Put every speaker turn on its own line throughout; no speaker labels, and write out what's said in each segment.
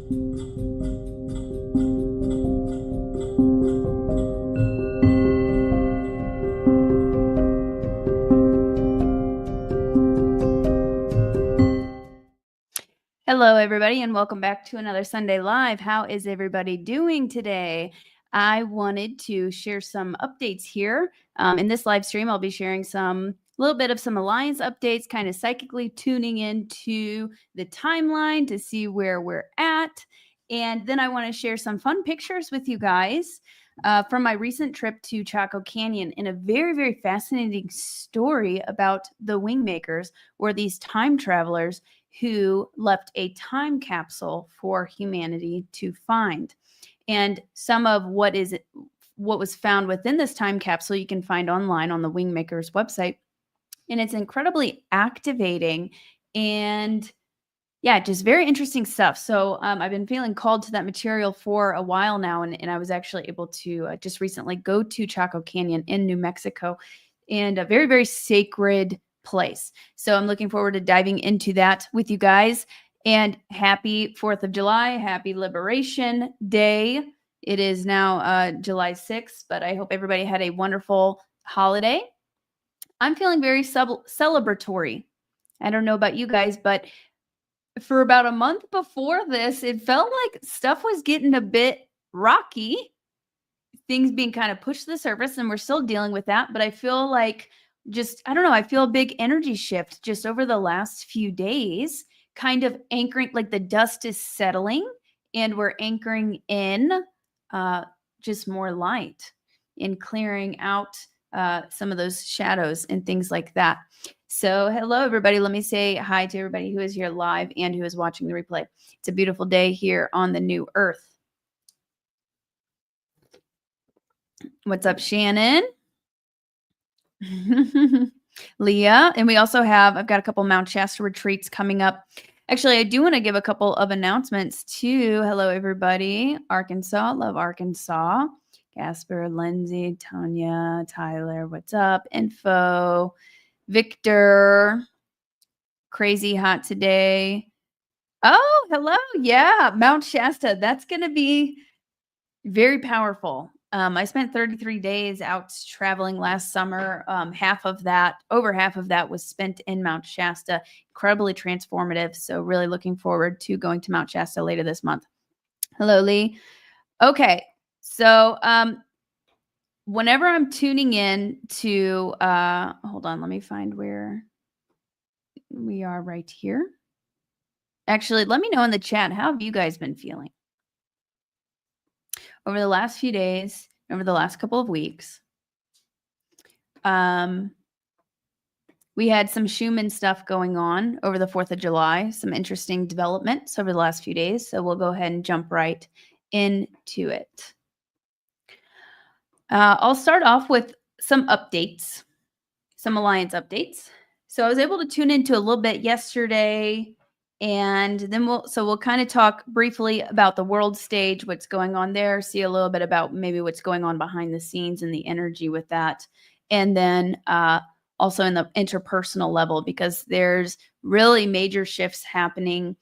Hello, everybody, and welcome back to another Sunday Live. How is everybody doing today? I wanted to share some updates here. In this live stream, I'll be sharing a little bit of some Alliance updates, kind of psychically tuning into the timeline to see where we're at. And then I want to share some fun pictures with you guys from my recent trip to Chaco Canyon, and a very, very fascinating story about the WingMakers, or these time travelers who left a time capsule for humanity to find. And some of what was found within this time capsule you can find online on the WingMakers website. And it's incredibly activating and yeah, just very interesting stuff. So I've been feeling called to that material for a while now, and I was actually able to just recently go to Chaco Canyon in New Mexico, and a very, very sacred place. So I'm looking forward to diving into that with you guys. And happy 4th of July, happy Liberation Day. It is now July 6th, but I hope everybody had a wonderful holiday. I'm feeling very celebratory. I don't know about you guys, but for about a month before this, it felt like stuff was getting a bit rocky, things being kind of pushed to the surface, and we're still dealing with that. But I feel like I don't know, I feel a big energy shift just over the last few days, kind of anchoring, like the dust is settling and we're anchoring in just more light and clearing out some of those shadows and things like that. So hello, everybody. Let me say hi to everybody who is here live and who is watching the replay. It's a beautiful day here on the new earth. What's up, Shannon? Leah. And we also I've got a couple Mount Shasta retreats coming up. Actually, I do want to give a couple of announcements too. Hello, everybody. Arkansas. Love Arkansas. Casper, Lindsay, Tanya, Tyler. What's up? Info. Victor, crazy hot today. Oh, hello. Yeah, Mount Shasta. That's going to be very powerful. I spent 33 days out traveling last summer. Over half of that was spent in Mount Shasta. Incredibly transformative. So really looking forward to going to Mount Shasta later this month. Hello, Lee. Okay. So, whenever I'm tuning in to, hold on, let me find where we are right here. Actually, let me know in the chat, how have you guys been feeling over the last few days, over the last couple of weeks? We had some Schumann stuff going on over the 4th of July, some interesting developments over the last few days. So we'll go ahead and jump right into it. I'll start off with some updates, some Alliance updates. So I was able to tune into a little bit yesterday, and then we'll kind of talk briefly about the world stage, what's going on there, see a little bit about maybe what's going on behind the scenes and the energy with that. And then also in the interpersonal level, because there's really major shifts happening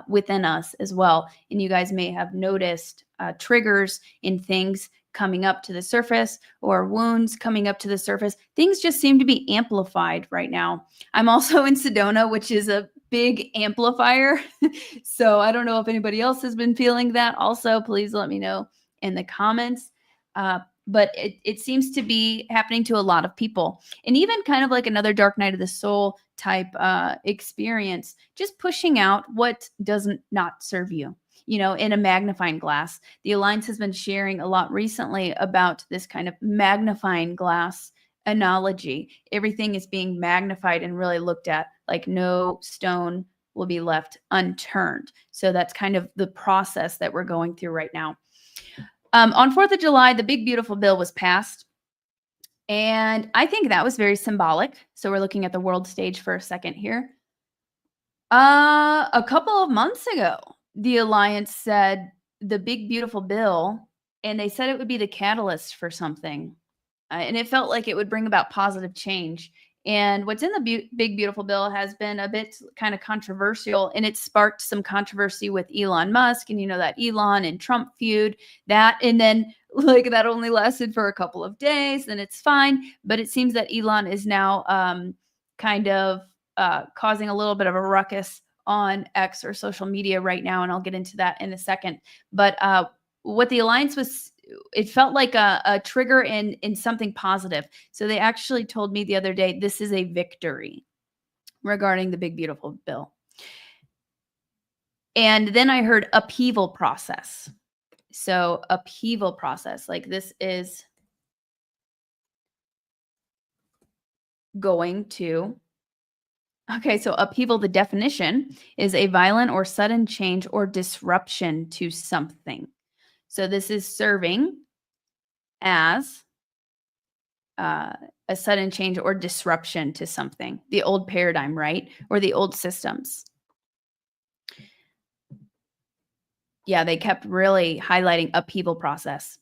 within us as well. And you guys may have noticed triggers in things coming up to the surface, or wounds coming up to the surface. Things just seem to be amplified right now. I'm also in Sedona, which is a big amplifier. So I don't know if anybody else has been feeling that. Also, please let me know in the comments. But it seems to be happening to a lot of people. And even kind of like another dark night of the soul type experience, just pushing out what doesn't not serve you, in a magnifying glass. The Alliance has been sharing a lot recently about this kind of magnifying glass analogy. Everything is being magnified and really looked at, like no stone will be left unturned. So that's kind of the process that we're going through right now. On 4th of July, the big, beautiful bill was passed. And I think that was very symbolic. So we're looking at the world stage for a second here. A couple of months ago, the Alliance said the big, beautiful bill, and they said it would be the catalyst for something. And it felt like it would bring about positive change. And what's in the big, beautiful bill has been a bit kind of controversial, and it sparked some controversy with Elon Musk. And that Elon and Trump feud, and then like that only lasted for a couple of days, then it's fine. But it seems that Elon is now kind of causing a little bit of a ruckus on X or social media right now. And I'll get into that in a second. But what the alliance was, it felt like a trigger in something positive. So they actually told me the other day, this is a victory regarding the big, beautiful bill. And then I heard upheaval process. So upheaval process, like this is going to, okay, so upheaval, the definition is a violent or sudden change or disruption to something. So this is serving as a sudden change or disruption to something, the old paradigm, right? Or the old systems. Yeah, they kept really highlighting upheaval process.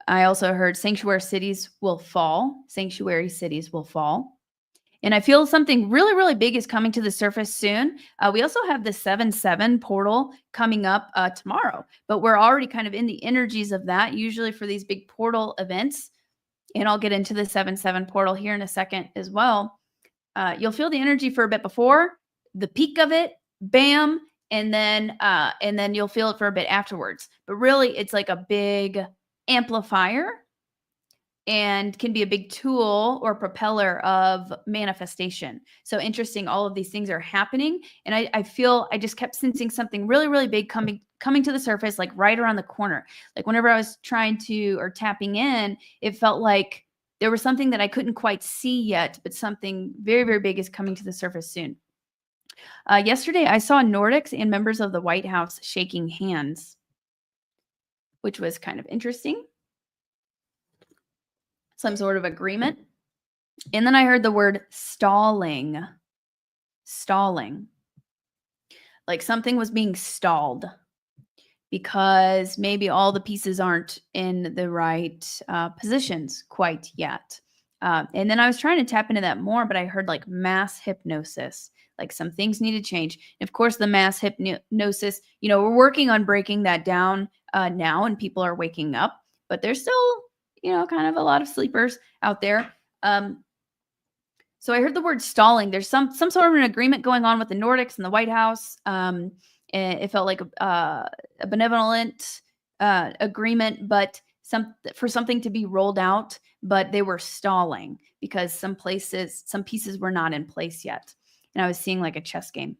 I also heard sanctuary cities will fall. Sanctuary cities will fall. And I feel something really, really big is coming to the surface soon. We also have the 7/7 portal coming up tomorrow, but we're already kind of in the energies of that, usually for these big portal events. And I'll get into the 7/7 portal here in a second as well. You'll feel the energy for a bit before the peak of it, bam, and then you'll feel it for a bit afterwards. But really, it's like a big amplifier and can be a big tool or propeller of manifestation. So interesting, all of these things are happening. And I feel I just kept sensing something really, really big coming to the surface, like right around the corner. Like whenever I was trying to or tapping in, it felt like there was something that I couldn't quite see yet, but something very, very big is coming to the surface soon. Yesterday, I saw Nordics and members of the White House shaking hands, which was kind of interesting. Some sort of agreement. And then I heard the word stalling. Stalling. Like something was being stalled because maybe all the pieces aren't in the right positions quite yet. And then I was trying to tap into that more, but I heard like mass hypnosis. Like some things need to change. And of course, the mass hypnosis, we're working on breaking that down now, and people are waking up, but there's still kind of a lot of sleepers out there. So I heard the word stalling. There's some sort of an agreement going on with the Nordics and the White House. It felt like a benevolent agreement, but for something to be rolled out, but they were stalling because some pieces were not in place yet. And I was seeing like a chess game.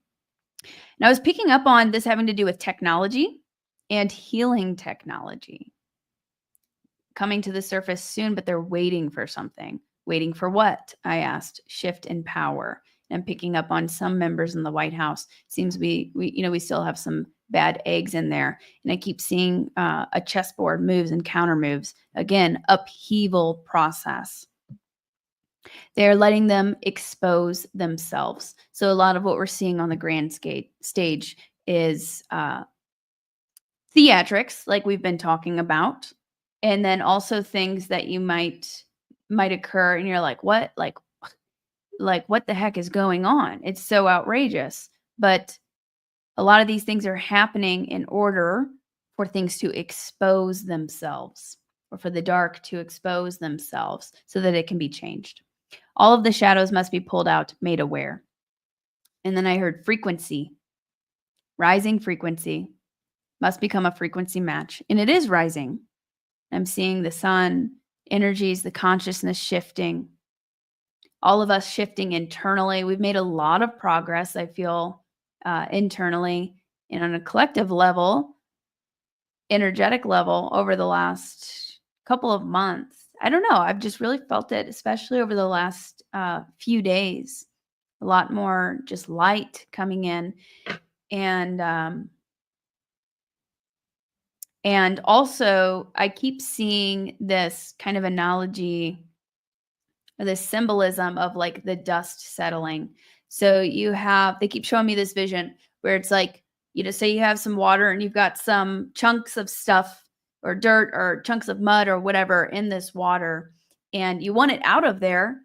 And I was picking up on this having to do with technology and healing technology coming to the surface soon, but they're waiting for something. Waiting for what? I asked. Shift in power. And I'm picking up on some members in the White House. Seems we still have some bad eggs in there. And I keep seeing a chessboard moves and counter moves. Again, upheaval process. They're letting them expose themselves. So a lot of what we're seeing on the grand stage is theatrics, like we've been talking about. And then also things that you might occur and you're like, what? Like what the heck is going on? It's so outrageous. But a lot of these things are happening in order for things to expose themselves, or for the dark to expose themselves so that it can be changed. All of the shadows must be pulled out, made aware. And then I heard frequency, rising frequency must become a frequency match. And it is rising. I'm seeing the sun, energies, the consciousness shifting, all of us shifting internally. We've made a lot of progress, I feel, internally and on a collective level, energetic level over the last couple of months. I don't know. I've just really felt it, especially over the last few days. A lot more just light coming in. And also, I keep seeing this kind of analogy, this symbolism of like the dust settling. So they keep showing me this vision where it's like, say you have some water and you've got some chunks of stuff or dirt or chunks of mud or whatever in this water, and you want it out of there.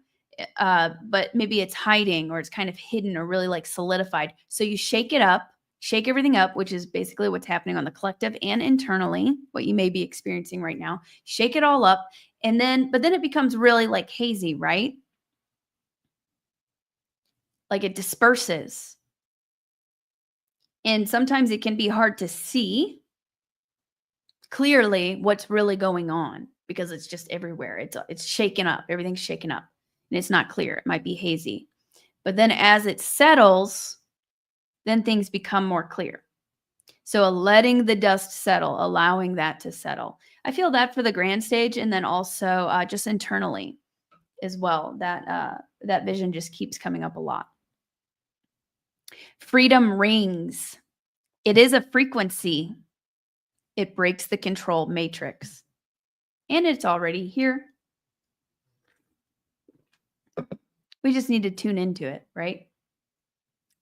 but maybe it's hiding or it's kind of hidden or really like solidified. So you shake it up, shake everything up, which is basically what's happening on the collective and internally, what you may be experiencing right now. Shake it all up. But then it becomes really like hazy, right? Like it disperses. And sometimes it can be hard to see clearly what's really going on because it's just everywhere. It's shaken up. Everything's shaken up and it's not clear. It might be hazy. But then as it settles, then things become more clear. So letting the dust settle, allowing that to settle. I feel that for the grand stage, and then also just internally as well. That vision just keeps coming up a lot. Freedom rings. It is a frequency. It breaks the control matrix. And it's already here. We just need to tune into it, right?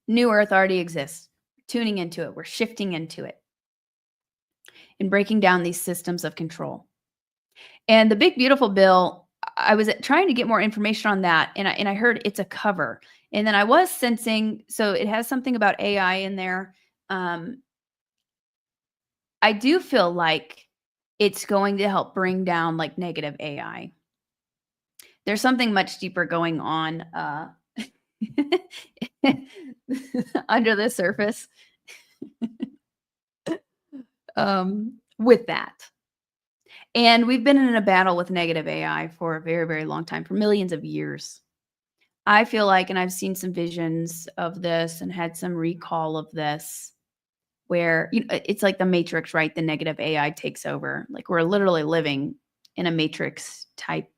New Earth already exists. Tuning into it. We're shifting into it and breaking down these systems of control. And the Big Beautiful Bill, I was trying to get more information on that, and I heard it's a cover. And then I was sensing, so it has something about AI in there. I do feel like it's going to help bring down like negative AI. There's something much deeper going on under the surface with that. And we've been in a battle with negative AI for a very, very long time, for millions of years. I feel like, and I've seen some visions of this and had some recall of this, where it's like the Matrix, right? The negative AI takes over. Like we're literally living in a Matrix type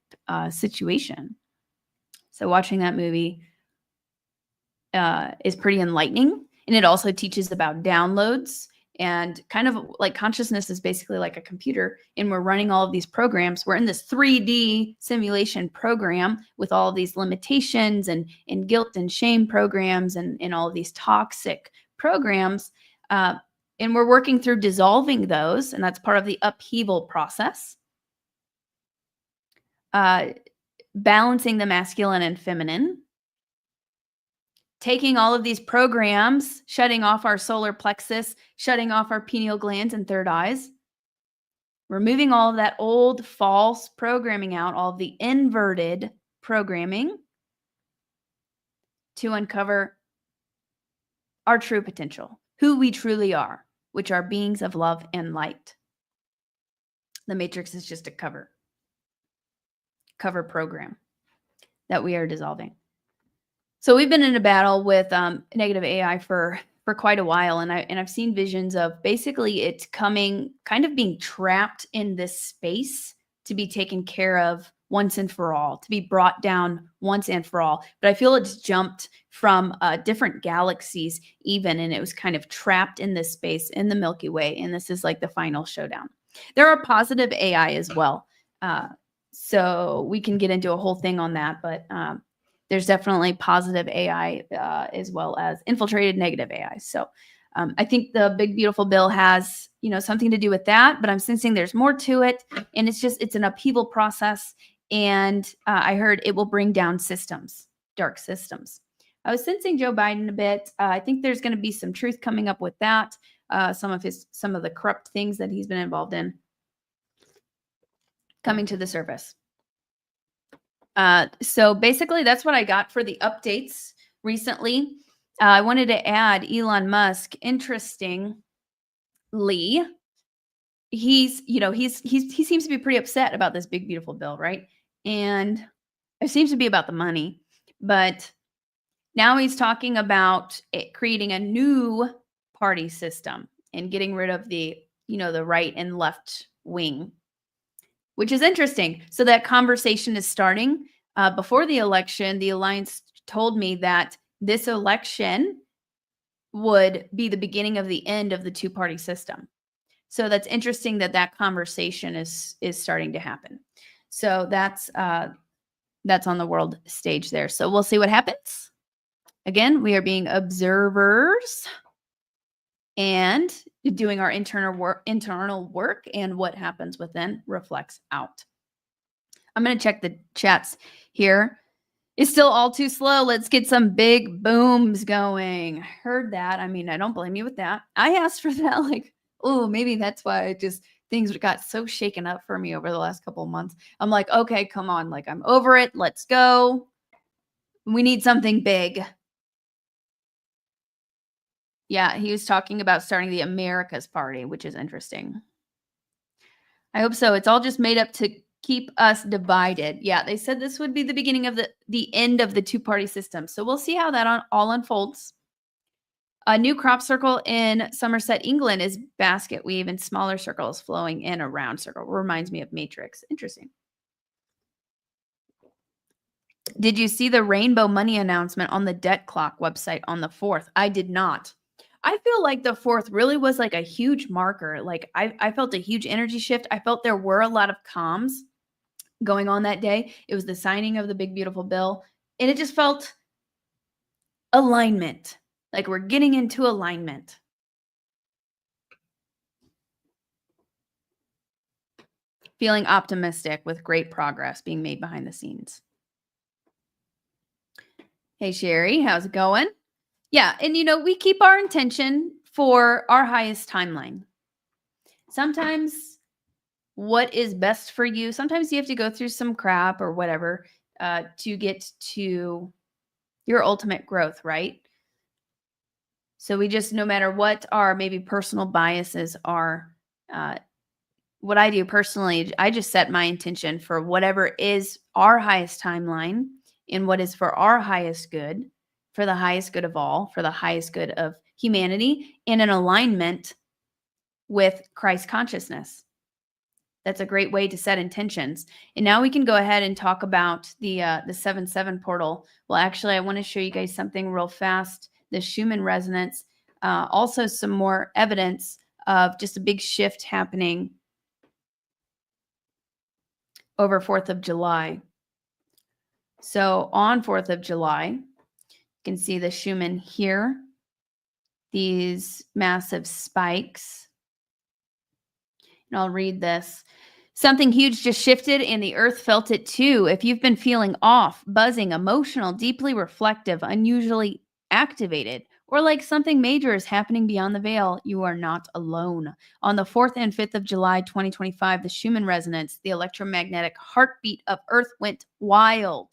situation. So watching that movie is pretty enlightening. And it also teaches about downloads, and kind of like consciousness is basically like a computer, and we're running all of these programs. We're in this 3D simulation program with all of these limitations and guilt and shame programs and all of these toxic programs. And we're working through dissolving those, and that's part of the upheaval process. Balancing the masculine and feminine. Taking all of these programs, shutting off our solar plexus, shutting off our pineal glands and third eyes, removing all of that old false programming out, all of the inverted programming, to uncover our true potential, who we truly are, which are beings of love and light. The Matrix is just a cover program that we are dissolving. So we've been in a battle with negative AI for quite a while, and I've seen visions of basically it's coming, kind of being trapped in this space to be taken care of once and for all, to be brought down once and for all. But I feel it's jumped from different galaxies even, and it was kind of trapped in this space in the Milky Way, and this is like the final showdown. There are positive AI as well, so we can get into a whole thing on that, but there's definitely positive AI as well as infiltrated negative AI. So I think the Big Beautiful Bill has, something to do with that, but I'm sensing there's more to it, and it's an upheaval process. And I heard it will bring down systems, dark systems. I was sensing Joe Biden a bit. I think there's going to be some truth coming up with that. Some of the corrupt things that he's been involved in coming to the surface. So basically that's what I got for the updates recently. I wanted to add Elon Musk. Interestingly, he seems to be pretty upset about this Big Beautiful Bill, right? And it seems to be about the money, but now he's talking about creating a new party system and getting rid of the right and left wing, which is interesting. So that conversation is starting. Before the election, the Alliance told me that this election would be the beginning of the end of the two-party system. So that's interesting that conversation is starting to happen. So that's on the world stage there. So we'll see what happens. Again, we are being observers and doing our internal work, and what happens within reflects out. I'm going to check the chats here. It's still all too slow. Let's get some big booms going. I heard that. I mean, I don't blame you with that. I asked for that, like, oh, maybe that's why I just things got so shaken up for me over the last couple of months. I'm like, okay, come on. Like, I'm over it. Let's go. We need something big. Yeah, he was talking about starting the Americas Party, which is interesting. I hope so. It's all just made up to keep us divided. Yeah, they said this would be the beginning of the end of the two-party system. So we'll see how that all unfolds. A new crop circle in Somerset, England is basket weave in smaller circles flowing in a round circle. Reminds me of Matrix. Interesting. Did you see the rainbow money announcement on the Debt Clock website on the 4th? I did not. I feel like the 4th really was like a huge marker. Like I felt a huge energy shift. I felt there were a lot of comms going on that day. It was the signing of the big, beautiful bill. And it just felt alignment. Like we're getting into alignment. Feeling optimistic with great progress being made behind the scenes. Hey, Sherry, how's it going? Yeah, and we keep our intention for our highest timeline. Sometimes what is best for you, sometimes you have to go through some crap or whatever to get to your ultimate growth, right? So we just, no matter what our maybe personal biases are, what I do personally, I just set my intention for whatever is our highest timeline and what is for our highest good, for the highest good of all, for the highest good of humanity, and in alignment with Christ consciousness. That's a great way to set intentions. And now we can go ahead and talk about the 7-7 portal. Well, actually, I want to show you guys something real fast. The Schumann resonance, also some more evidence of just a big shift happening over 4th of July. So on 4th of July, you can see the Schumann here, these massive spikes. And I'll read this. Something huge just shifted and the earth felt it too. If you've been feeling off, buzzing, emotional, deeply reflective, unusually activated, or like something major is happening beyond the veil, you are not alone. On the 4th and 5th of July, 2025, the Schumann resonance, the electromagnetic heartbeat of Earth went wild.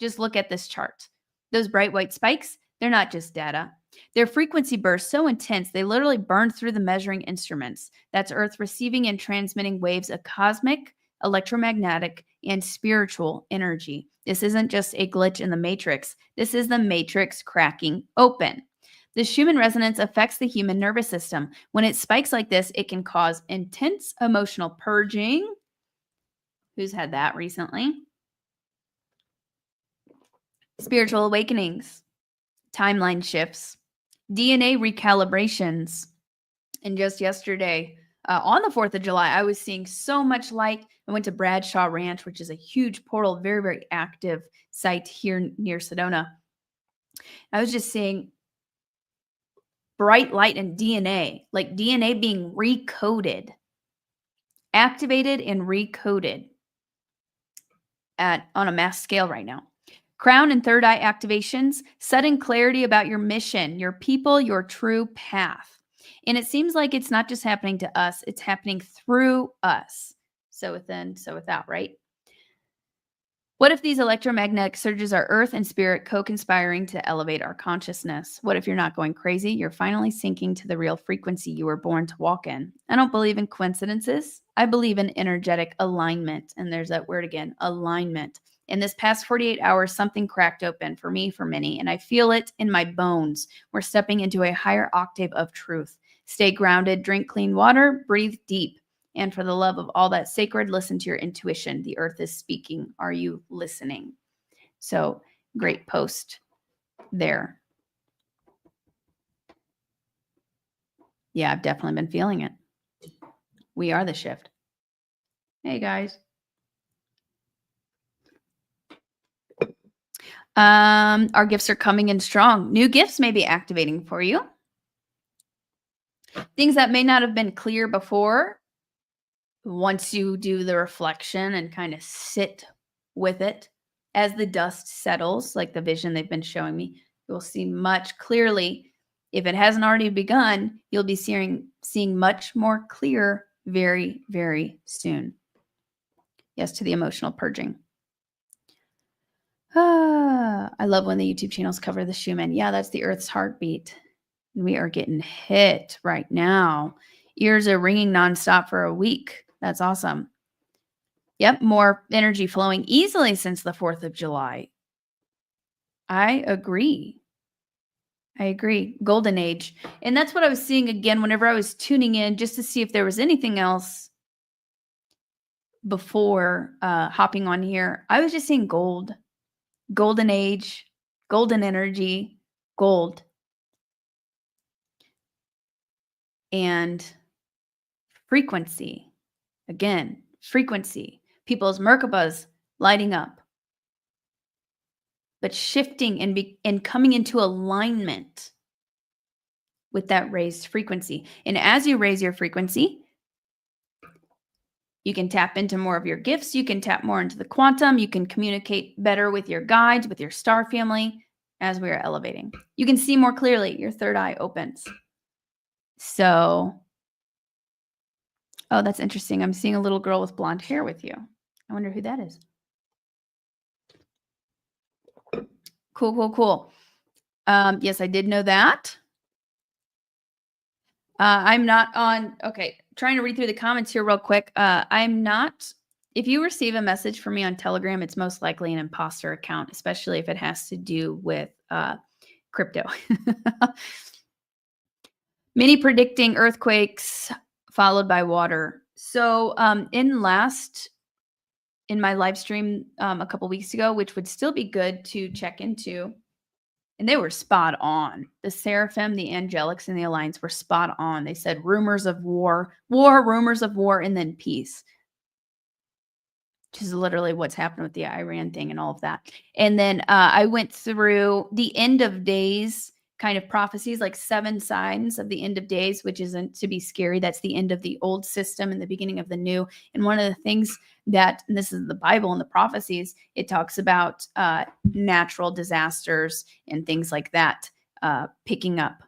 Just look at this chart. Those bright white spikes, they're not just data. Their frequency burst so intense, they literally burned through the measuring instruments. That's Earth receiving and transmitting waves of cosmic, electromagnetic, and spiritual energy. This isn't just a glitch in the matrix. This is the matrix cracking open. The Schumann resonance affects the human nervous system. When it spikes like this, it can cause intense emotional purging. Who's had that recently? Spiritual awakenings, timeline shifts, DNA recalibrations. And just yesterday, on the 4th of July, I was seeing so much light. I went to Bradshaw Ranch, which is a huge portal, very, very active site here near Sedona. I was just seeing bright light and DNA, like DNA being recoded, activated and recoded on a mass scale right now. Crown and third eye activations, sudden clarity about your mission, your people, your true path. And it seems like it's not just happening to us, it's happening through us. So within, so without, right? What if these electromagnetic surges are earth and spirit co-conspiring to elevate our consciousness? What if you're not going crazy? You're finally sinking to the real frequency you were born to walk in. I don't believe in coincidences. I believe in energetic alignment. And there's that word again, alignment. In this past 48 hours, something cracked open for me, for many, and I feel it in my bones. We're stepping into a higher octave of truth. Stay grounded, drink clean water, breathe deep. And for the love of all that's sacred, listen to your intuition. The earth is speaking. Are you listening? So great post there. Yeah, I've definitely been feeling it. We are the shift. Hey, guys. Our gifts are coming in strong. New gifts may be activating for you. Things that may not have been clear before, once you do the reflection and kind of sit with it, As the dust settles, like the vision they've been showing me, you'll see much clearly. If it hasn't already begun, you'll be seeing much more clear very, very soon. Yes, to the emotional purging. I love when the YouTube channels cover the Schumann. Yeah, that's the Earth's heartbeat. We are getting hit right now. Ears are ringing nonstop for a week. That's awesome. Yep, more energy flowing easily since the 4th of July. I agree. Golden age. And that's what I was seeing again whenever I was tuning in just to see if there was anything else before hopping on here. I was just seeing gold, golden age, golden energy, gold. And frequency. Again, frequency. People's Merkabas lighting up. But shifting and coming into alignment with that raised frequency. And as you raise your frequency, you can tap into more of your gifts. You can tap more into the quantum. You can communicate better with your guides, with your star family as we are elevating. You can see more clearly. Your third eye opens. So, oh, that's interesting. I'm seeing a little girl with blonde hair with you. I wonder who that is. Cool. Yes, I did know that. I'm not on. Okay, trying to read through the comments here real quick. I'm not. If you receive a message from me on Telegram, it's most likely an imposter account, especially if it has to do with crypto. Many predicting earthquakes followed by water. So in my live stream a couple weeks ago, which would still be good to check into, and they were spot on. The Seraphim, the Angelics, and the Alliance were spot on. They said rumors of war, rumors of war, and then peace. Which is literally what's happened with the Iran thing and all of that. And then I went through the end of days kind of prophecies, like 7 signs of the end of days, which isn't to be scary. That's the end of the old system and the beginning of the new. And one of the things that, and this is the Bible and the prophecies, it talks about natural disasters and things like that picking up.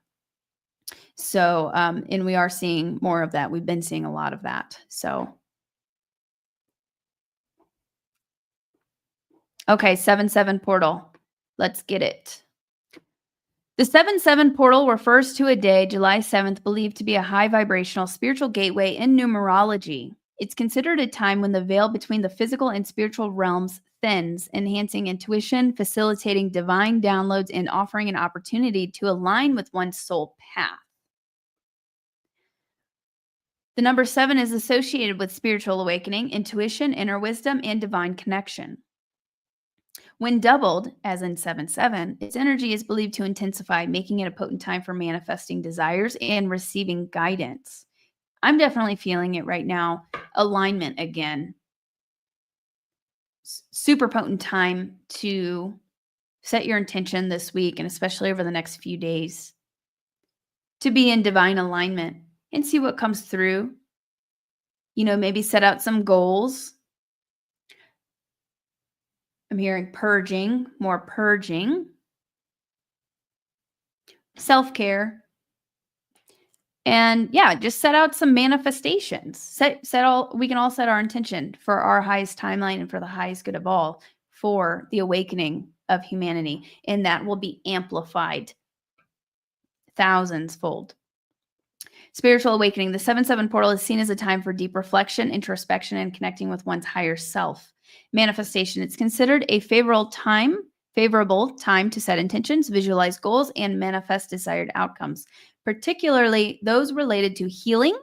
So, and we are seeing more of that. We've been seeing a lot of that. So, okay, 7-7 portal. Let's get it. The 7-7 portal refers to a day, July 7th, believed to be a high vibrational spiritual gateway in numerology. It's considered a time when the veil between the physical and spiritual realms thins, enhancing intuition, facilitating divine downloads, and offering an opportunity to align with one's soul path. The number 7 is associated with spiritual awakening, intuition, inner wisdom, and divine connection. When doubled, as in 7-7, its energy is believed to intensify, making it a potent time for manifesting desires and receiving guidance. I'm definitely feeling it right now. Alignment again. Super potent time to set your intention this week, and especially over the next few days, to be in divine alignment and see what comes through. You know, maybe set out some goals. I'm hearing purging, more purging, self-care, and yeah, just set out some manifestations. We can all set our intention for our highest timeline and for the highest good of all, for the awakening of humanity, and that will be amplified thousands fold. Spiritual awakening. The 7-7 portal is seen as a time for deep reflection, introspection, and connecting with one's higher self. Manifestation. It's considered a favorable time to set intentions, visualize goals, and manifest desired outcomes, particularly those related to healing,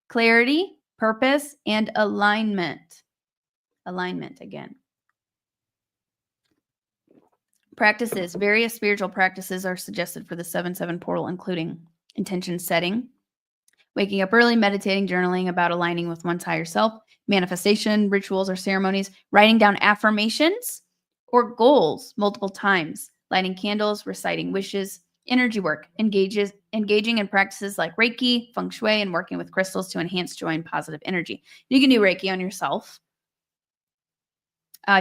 clarity, purpose, and alignment. Alignment again. Practices. Various spiritual practices are suggested for the 7-7 portal, including intention setting, waking up early, meditating, journaling about aligning with one's higher self, manifestation, rituals or ceremonies, writing down affirmations or goals multiple times, lighting candles, reciting wishes, energy work, engaging in practices like Reiki, Feng Shui, and working with crystals to enhance joy and positive energy. You can do Reiki on yourself.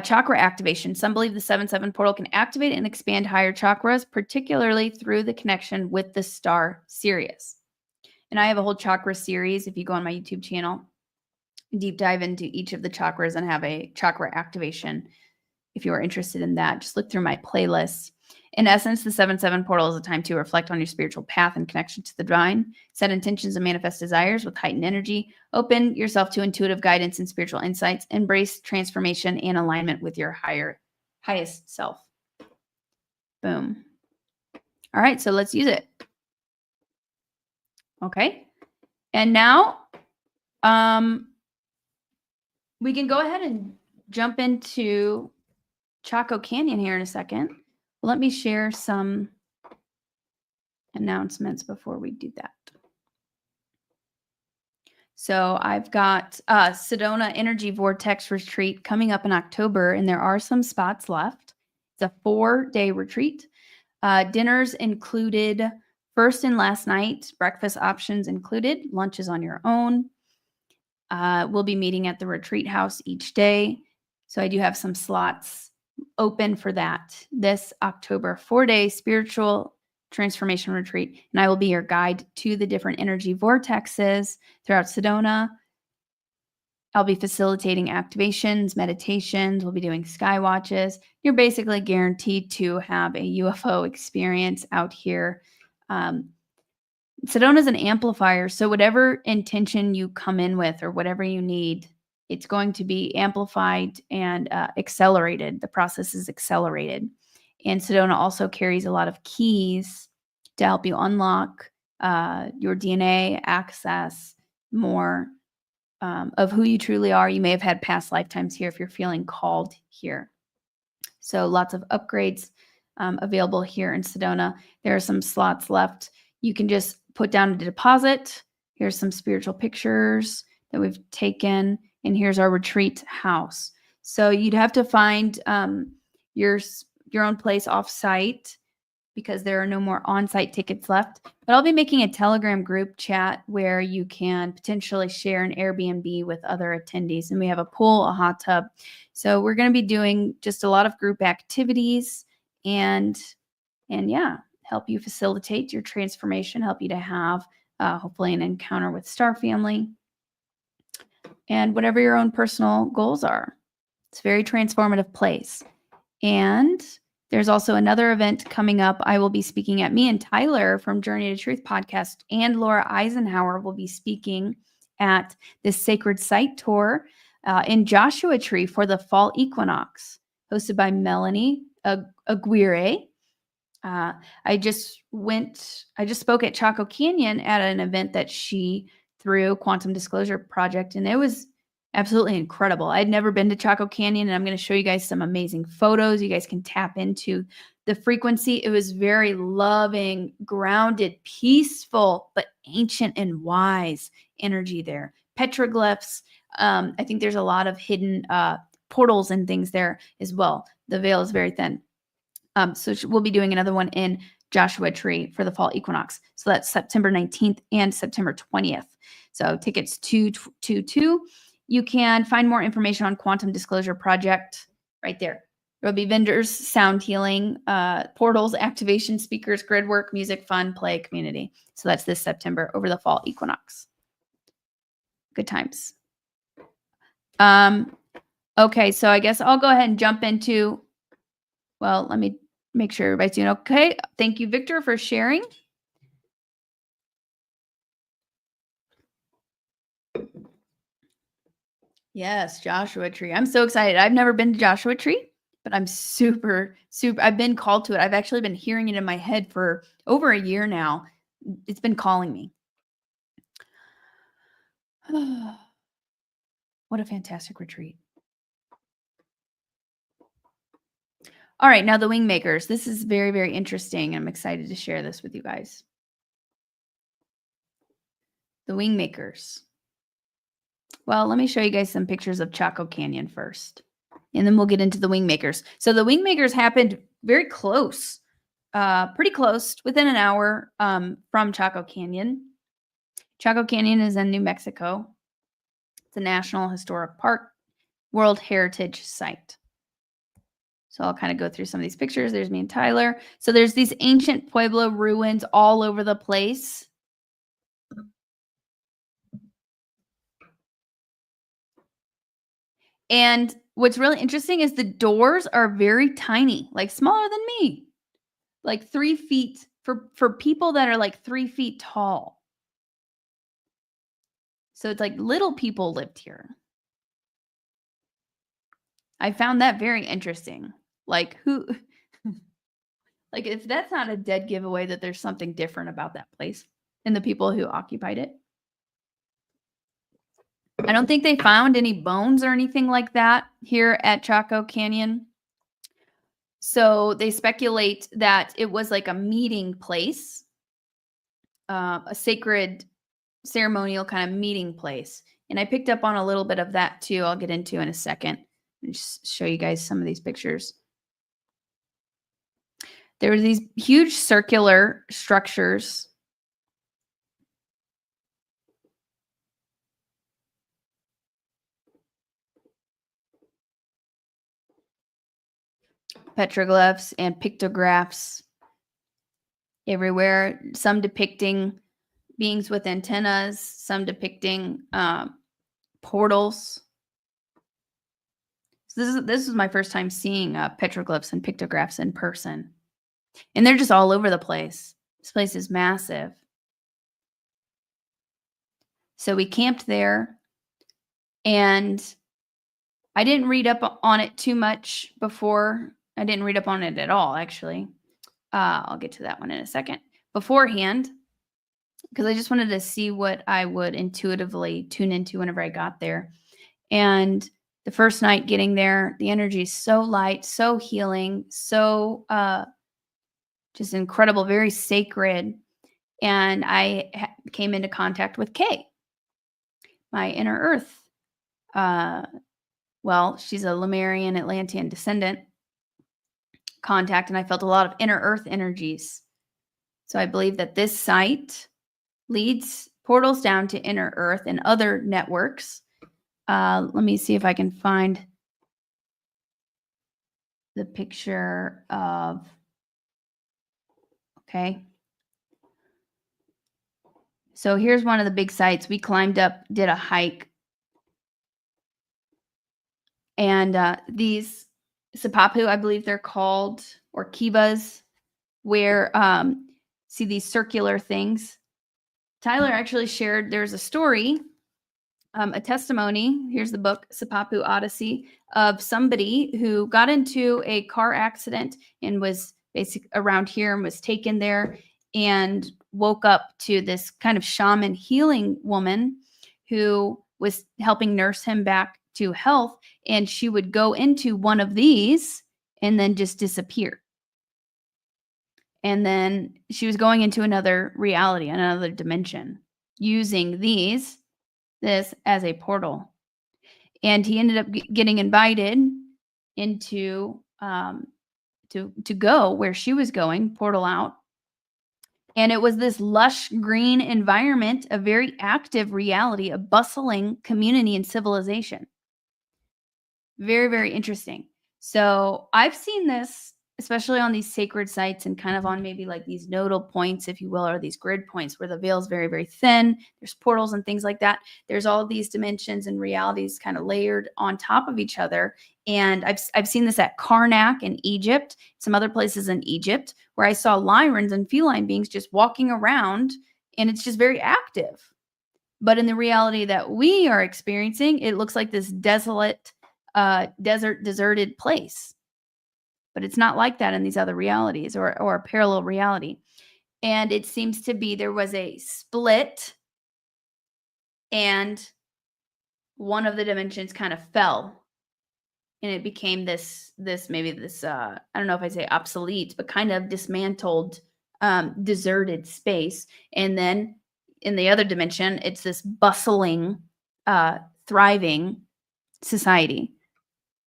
Chakra activation. Some believe the 7-7 portal can activate and expand higher chakras, particularly through the connection with the star Sirius. And I have a whole chakra series. If you go on my YouTube channel, deep dive into each of the chakras and have a chakra activation. If you are interested in that, just look through my playlist. In essence, the 7-7 portal is a time to reflect on your spiritual path and connection to the divine, set intentions and manifest desires with heightened energy, open yourself to intuitive guidance and spiritual insights, embrace transformation and alignment with your highest self. Boom. All right, so let's use it. Okay. And now we can go ahead and jump into Chaco Canyon here in a second. Let me share some announcements before we do that. So I've got Sedona Energy Vortex Retreat coming up in October, and there are some spots left. It's a 4-day retreat. Dinners included first and last night, breakfast options included, lunch is on your own. We'll be meeting at the retreat house each day. So I do have some slots open for that this October, 4-day spiritual transformation retreat. And I will be your guide to the different energy vortexes throughout Sedona. I'll be facilitating activations, meditations. We'll be doing sky watches. You're basically guaranteed to have a UFO experience out here. Sedona is an amplifier. So whatever intention you come in with or whatever you need, it's going to be amplified and accelerated. The process is accelerated. And Sedona also carries a lot of keys to help you unlock your DNA, access more of who you truly are. You may have had past lifetimes here if you're feeling called here. So lots of upgrades available here in Sedona. There are some slots left. You can just put down a deposit. Here's some spiritual pictures that we've taken. And here's our retreat house. So you'd have to find your own place off-site because there are no more on-site tickets left. But I'll be making a Telegram group chat where you can potentially share an Airbnb with other attendees. And we have a pool, a hot tub. So we're going to be doing just a lot of group activities and yeah, help you facilitate your transformation, help you to have hopefully an encounter with Star Family and whatever your own personal goals are. It's a very transformative place. And there's also another event coming up. I will be speaking at, me and Tyler from Journey to Truth podcast and Laura Eisenhower will be speaking at this sacred site tour in Joshua Tree for the fall equinox, hosted by Melanie Aguirre. I just spoke at Chaco Canyon at an event that she threw, Quantum Disclosure Project, and it was absolutely incredible. I'd never been to Chaco Canyon, and I'm going to show you guys some amazing photos. You guys can tap into the frequency. It was very loving, grounded, peaceful, but ancient and wise energy there. Petroglyphs. I think there's a lot of hidden portals and things there as well. The veil is very thin. So we'll be doing another one in Joshua Tree for the fall equinox. So that's September 19th and September 20th. So tickets 222. You can find more information on Quantum Disclosure Project right there. There'll be vendors, sound healing, portals, activation, speakers, grid work, music, fun, play, community. So that's this September over the fall equinox. Good times. Okay, so I guess I'll go ahead and jump into, well, let me make sure everybody's doing okay. Thank you, Victor, for sharing. Yes, Joshua Tree. I'm so excited. I've never been to Joshua Tree, but I'm super, I've been called to it. I've actually been hearing it in my head for over a year now. It's been calling me. What a fantastic retreat. All right, now the WingMakers. This is very, very interesting. I'm excited to share this with you guys. The WingMakers. Well, let me show you guys some pictures of Chaco Canyon first, and then we'll get into the WingMakers. So the WingMakers happened very close, pretty close, within an hour from Chaco Canyon. Chaco Canyon is in New Mexico. It's a National Historic Park, World Heritage Site. So I'll kind of go through some of these pictures. There's me and Tyler. So there's these ancient Pueblo ruins all over the place. And what's really interesting is the doors are very tiny, like smaller than me, like 3 feet for people that are like 3 feet tall. So it's like little people lived here. I found that very interesting. Like who like if that's not a dead giveaway that there's something different about that place and the people who occupied it. I don't think they found any bones or anything like that here at Chaco Canyon. So they speculate that it was like a meeting place, a sacred ceremonial kind of meeting place. And I picked up on a little bit of that too. I'll get into in a second and just show you guys some of these pictures. There were these huge circular structures. Petroglyphs and pictographs everywhere, some depicting beings with antennas, some depicting portals. So this is my first time seeing petroglyphs and pictographs in person. And they're just all over the place. This place is massive. So we camped there, and I didn't read up on it too much before. I didn't read up on it at all, actually. I'll get to that one in a second. Beforehand, because I just wanted to see what I would intuitively tune into whenever I got there. And the first night getting there, the energy is so light, so healing, so just incredible, very sacred. And I came into contact with Kay, my inner earth. Well, she's a Lemurian Atlantean descendant contact, and I felt a lot of inner earth energies. So I believe that this site leads portals down to inner earth and other networks. Let me see if I can find the picture of, okay. So here's one of the big sites. We climbed up, did a hike. And these Sipapu, I believe they're called, or kivas, where see these circular things. Tyler actually shared, there's a story, a testimony. Here's the book, Sipapu Odyssey, of somebody who got into a car accident and was basically around here and was taken there and woke up to this kind of shaman healing woman who was helping nurse him back to health. And she would go into one of these and then just disappear. And then she was going into another reality, another dimension, using this as a portal. And he ended up getting invited into to go where she was going, portal out. And it was this lush green environment, a very active reality, a bustling community and civilization. Very, very interesting. So I've seen this, especially on these sacred sites and kind of on maybe like these nodal points, if you will, or these grid points where the veil is very, very thin. There's portals and things like that. There's all these dimensions and realities kind of layered on top of each other. And I've seen this at Karnak in Egypt, some other places in Egypt, where I saw lyrans and feline beings just walking around, and it's just very active. But in the reality that we are experiencing, it looks like this desolate, deserted place. But it's not like that in these other realities or a parallel reality. And it seems to be there was a split, and one of the dimensions kind of fell, and it became this I don't know if I say obsolete, but kind of dismantled, deserted space. And then in the other dimension, it's this bustling, thriving society.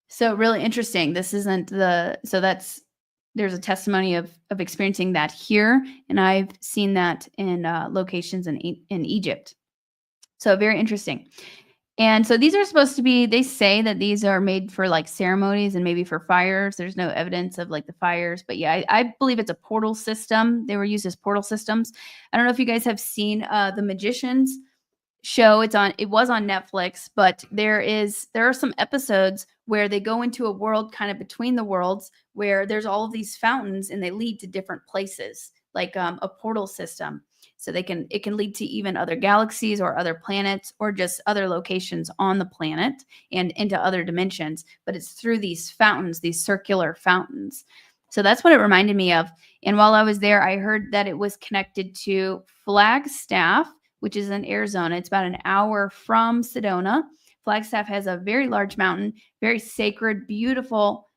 So really interesting. This isn't there's a testimony of experiencing that here. And I've seen that in locations in Egypt. So very interesting. And so these are supposed to be, they say that these are made for like ceremonies and maybe for fires. There's no evidence of like the fires, but yeah, I believe it's a portal system. They were used as portal systems. I don't know if you guys have seen The Magicians show. It was on Netflix, but there are some episodes where they go into a world kind of between the worlds where there's all of these fountains and they lead to different places, like a portal system. So it can lead to even other galaxies or other planets or just other locations on the planet and into other dimensions, but it's through these fountains, these circular fountains. So that's what it reminded me of. And while I was there, I heard that it was connected to Flagstaff, which is in Arizona. It's about an hour from Sedona. Flagstaff has a very large mountain, very sacred, beautiful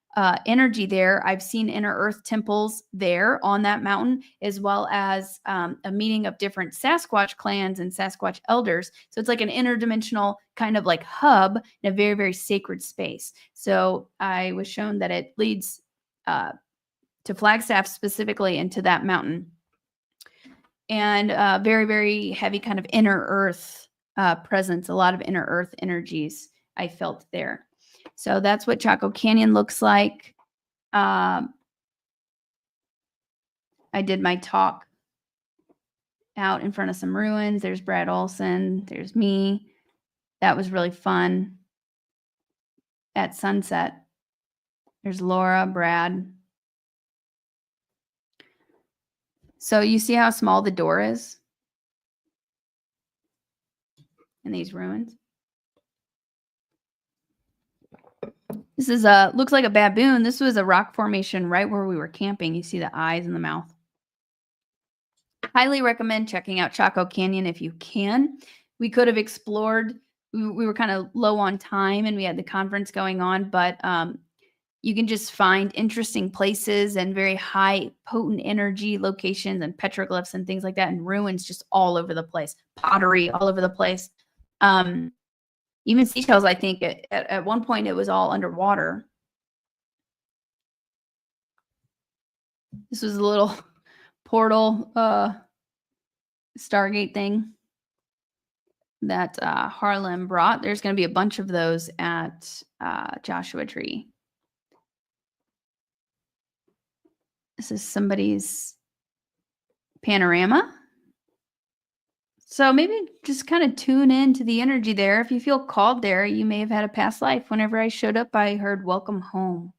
energy there. I've seen inner earth temples there on that mountain, as well as a meeting of different Sasquatch clans and Sasquatch elders. So it's like an interdimensional kind of like hub in a very, very sacred space. So I was shown that it leads to Flagstaff specifically into that mountain. And very, very heavy kind of inner earth presence, a lot of inner earth energies I felt there. So that's what Chaco Canyon looks like. I did my talk out in front of some ruins. There's Brad Olson. There's me. That was really fun at sunset. There's Laura, Brad. So you see how small the door is in these ruins? This is looks like a baboon. This was a rock formation right where we were camping. You see the eyes and the mouth. Highly recommend checking out Chaco Canyon if you can. We could have explored. We were kind of low on time and we had the conference going on, but you can just find interesting places and very high potent energy locations and petroglyphs and things like that, and ruins just all over the place, pottery all over the place. Even seashells, I think at one point it was all underwater. This was a little portal Stargate thing that Harlem brought. There's going to be a bunch of those at Joshua Tree. This is somebody's panorama. So maybe just kind of tune in to the energy there. If you feel called there, you may have had a past life. Whenever I showed up, I heard welcome home.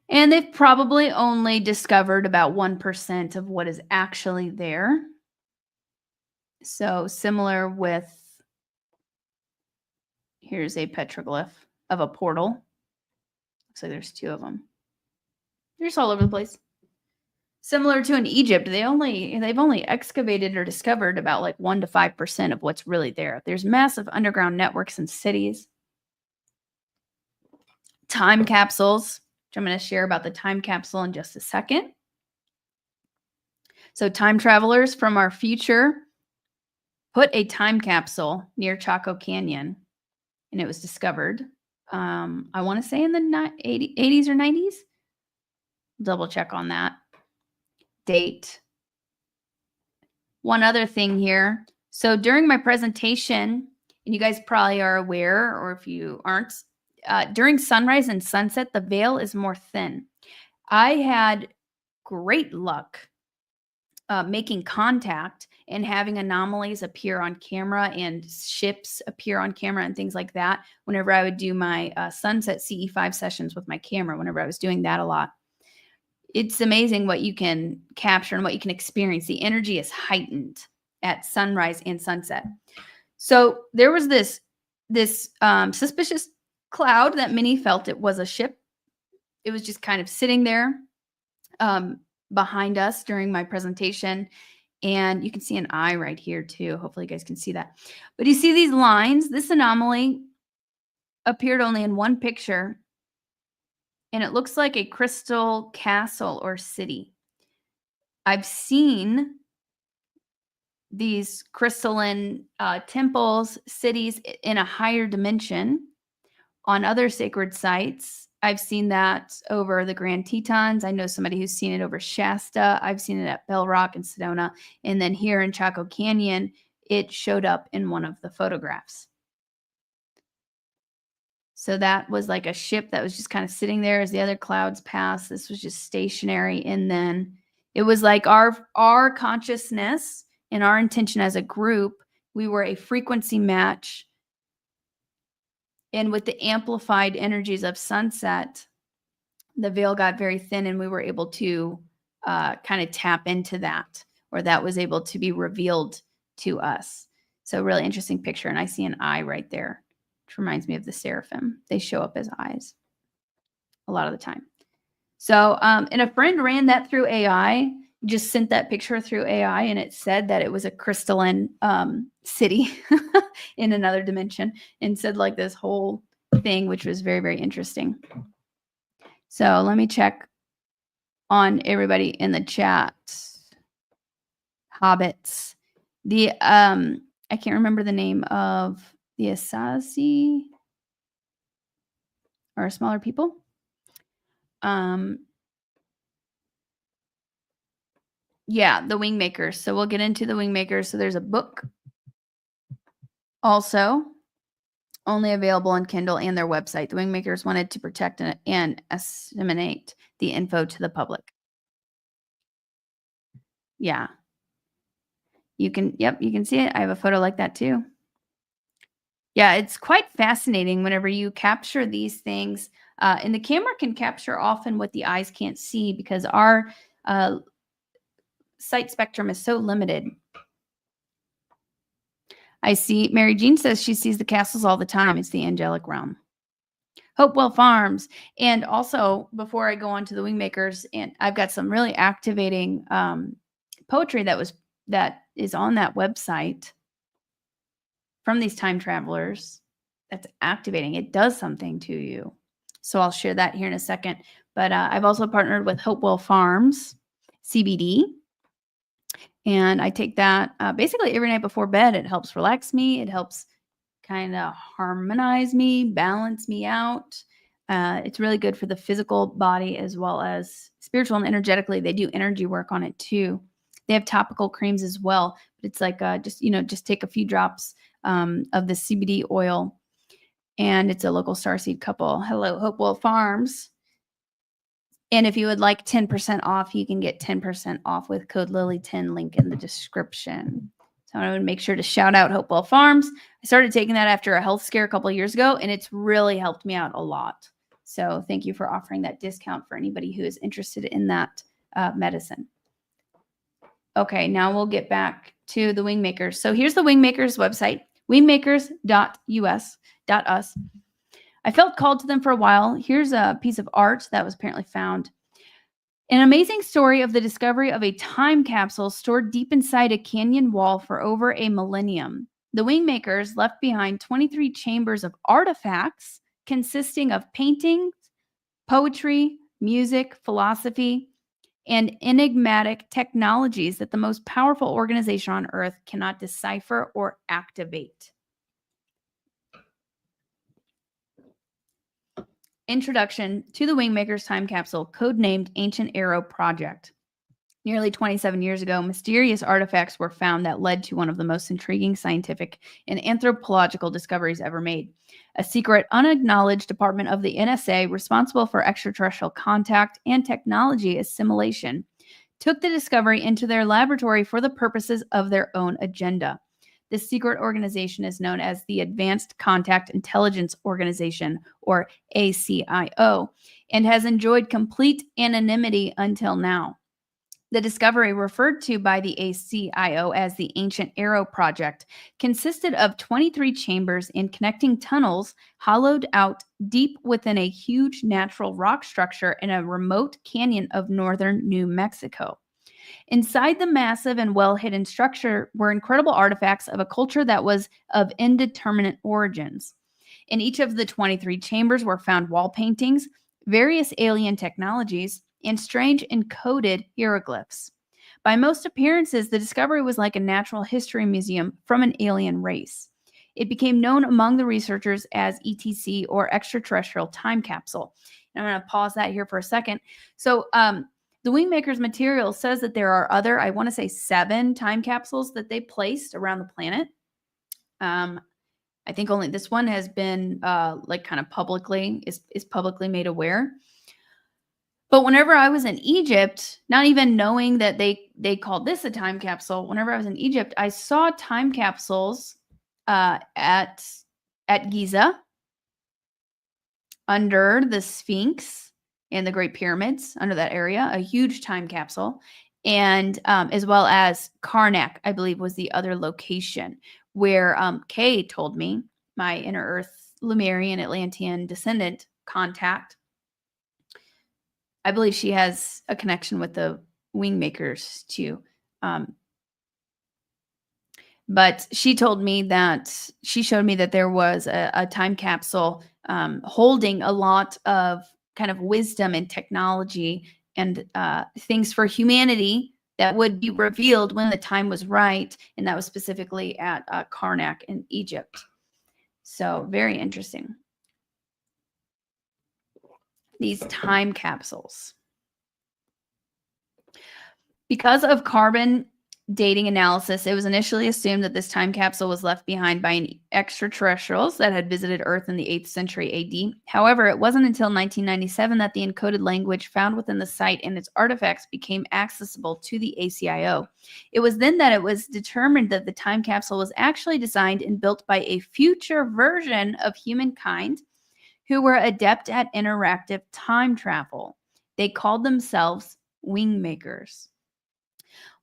And they've probably only discovered about 1% of what is actually there. So similar with, here's a petroglyph of a portal. Looks like there's two of them. They're just all over the place. Similar to in Egypt, they've only excavated or discovered about like 1 to 5% of what's really there. There's massive underground networks in cities. Time capsules, which I'm going to share about the time capsule in just a second. So time travelers from our future put a time capsule near Chaco Canyon, and it was discovered, I want to say in the 80s or 90s. Double check on that date. One other thing here. So during my presentation, and you guys probably are aware, or if you aren't, during sunrise and sunset, the veil is more thin. I had great luck making contact and having anomalies appear on camera and ships appear on camera and things like that whenever I would do my sunset CE5 sessions with my camera, whenever I was doing that a lot. It's amazing what you can capture and what you can experience. The energy is heightened at sunrise and sunset. So there was this suspicious cloud that many felt it was a ship. It was just kind of sitting there behind us during my presentation. And you can see an eye right here too. Hopefully you guys can see that. But you see these lines? This anomaly appeared only in one picture. And it looks like a crystal castle or city. I've seen these crystalline temples, cities in a higher dimension on other sacred sites. I've seen that over the Grand Tetons. I know somebody who's seen it over Shasta. I've seen it at Bell Rock and Sedona. And then here in Chaco Canyon, it showed up in one of the photographs. So that was like a ship that was just kind of sitting there as the other clouds passed. This was just stationary. And then it was like our consciousness and our intention as a group, we were a frequency match. And with the amplified energies of sunset, the veil got very thin and we were able to kind of tap into that, or that was able to be revealed to us. So really interesting picture. And I see an eye right there, which reminds me of the seraphim. They show up as eyes a lot of the time. So, and a friend ran that through AI, just sent that picture through AI, and it said that it was a crystalline city in another dimension, and said like this whole thing, which was very, very interesting. So let me check on everybody in the chat. Hobbits. The I can't remember the name of the Asasi or smaller people. Yeah, the WingMakers. So we'll get into the WingMakers. So there's a book also only available on Kindle and their website. The WingMakers wanted to protect and disseminate the info to the public. Yeah. You can, yep, you can see it. I have a photo like that too. Yeah, it's quite fascinating whenever you capture these things. And the camera can capture often what the eyes can't see because our sight spectrum is so limited. I see Mary Jean says she sees the castles all the time. It's the angelic realm. Hopewell Farms. And also, before I go on to the WingMakers, and I've got some really activating poetry that is on that website from these time travelers. That's activating. It does something to you. So I'll share that here in a second. But I've also partnered with Hopewell Farms CBD. And I take that basically every night before bed. It helps relax me. It helps kind of harmonize me, balance me out. It's really good for the physical body as well as spiritual and energetically. They do energy work on it too. They have topical creams as well. But it's like just take a few drops of the CBD oil. And it's a local Starseed couple. Hello, Hopewell Farms. And if you would like 10% off, you can get 10% off with code Lily10, link in the description. So I would make sure to shout out Hopewell Farms. I started taking that after a health scare a couple of years ago, and it's really helped me out a lot. So thank you for offering that discount for anybody who is interested in that medicine. Okay, now we'll get back to the WingMakers. So here's the WingMakers website, wingmakers.us. I felt called to them for a while. Here's a piece of art that was apparently found. An amazing story of the discovery of a time capsule stored deep inside a canyon wall for over a millennium. The WingMakers left behind 23 chambers of artifacts consisting of paintings, poetry, music, philosophy, and enigmatic technologies that the most powerful organization on Earth cannot decipher or activate. Introduction to the WingMakers time capsule, codenamed Ancient Arrow Project. Nearly 27 years ago, mysterious artifacts were found that led to one of the most intriguing scientific and anthropological discoveries ever made. A secret, unacknowledged department of the NSA responsible for extraterrestrial contact and technology assimilation took the discovery into their laboratory for the purposes of their own agenda. This secret organization is known as the Advanced Contact Intelligence Organization, or ACIO, and has enjoyed complete anonymity until now. The discovery, referred to by the ACIO as the Ancient Arrow Project, consisted of 23 chambers and connecting tunnels hollowed out deep within a huge natural rock structure in a remote canyon of northern New Mexico. Inside the massive and well-hidden structure were incredible artifacts of a culture that was of indeterminate origins. In each of the 23 chambers were found wall paintings, various alien technologies, and strange encoded hieroglyphs. By most appearances, the discovery was like a natural history museum from an alien race. It became known among the researchers as ETC, or extraterrestrial time capsule. And I'm going to pause that here for a second. So the WingMakers material says that there are other, I want to say 7 time capsules that they placed around the planet. I think only this one has been like kind of publicly is publicly made aware. But whenever I was in Egypt, not even knowing that they called this a time capsule, whenever I was in Egypt, I saw time capsules at Giza under the Sphinx and the Great Pyramids, under that area, a huge time capsule, and as well as Karnak, I believe, was the other location where Kay told me, my inner Earth Lemurian Atlantean descendant contact. I believe she has a connection with the WingMakers too. But she told me that she showed me that there was a time capsule holding a lot of kind of wisdom and technology and things for humanity that would be revealed when the time was right. And that was specifically at Karnak in Egypt. So very interesting. These time capsules. Because of carbon dating analysis, it was initially assumed that this time capsule was left behind by extraterrestrials that had visited Earth in the 8th century AD. However, it wasn't until 1997 that the encoded language found within the site and its artifacts became accessible to the ACIO. It was then that it was determined that the time capsule was actually designed and built by a future version of humankind who were adept at interactive time travel. They called themselves WingMakers.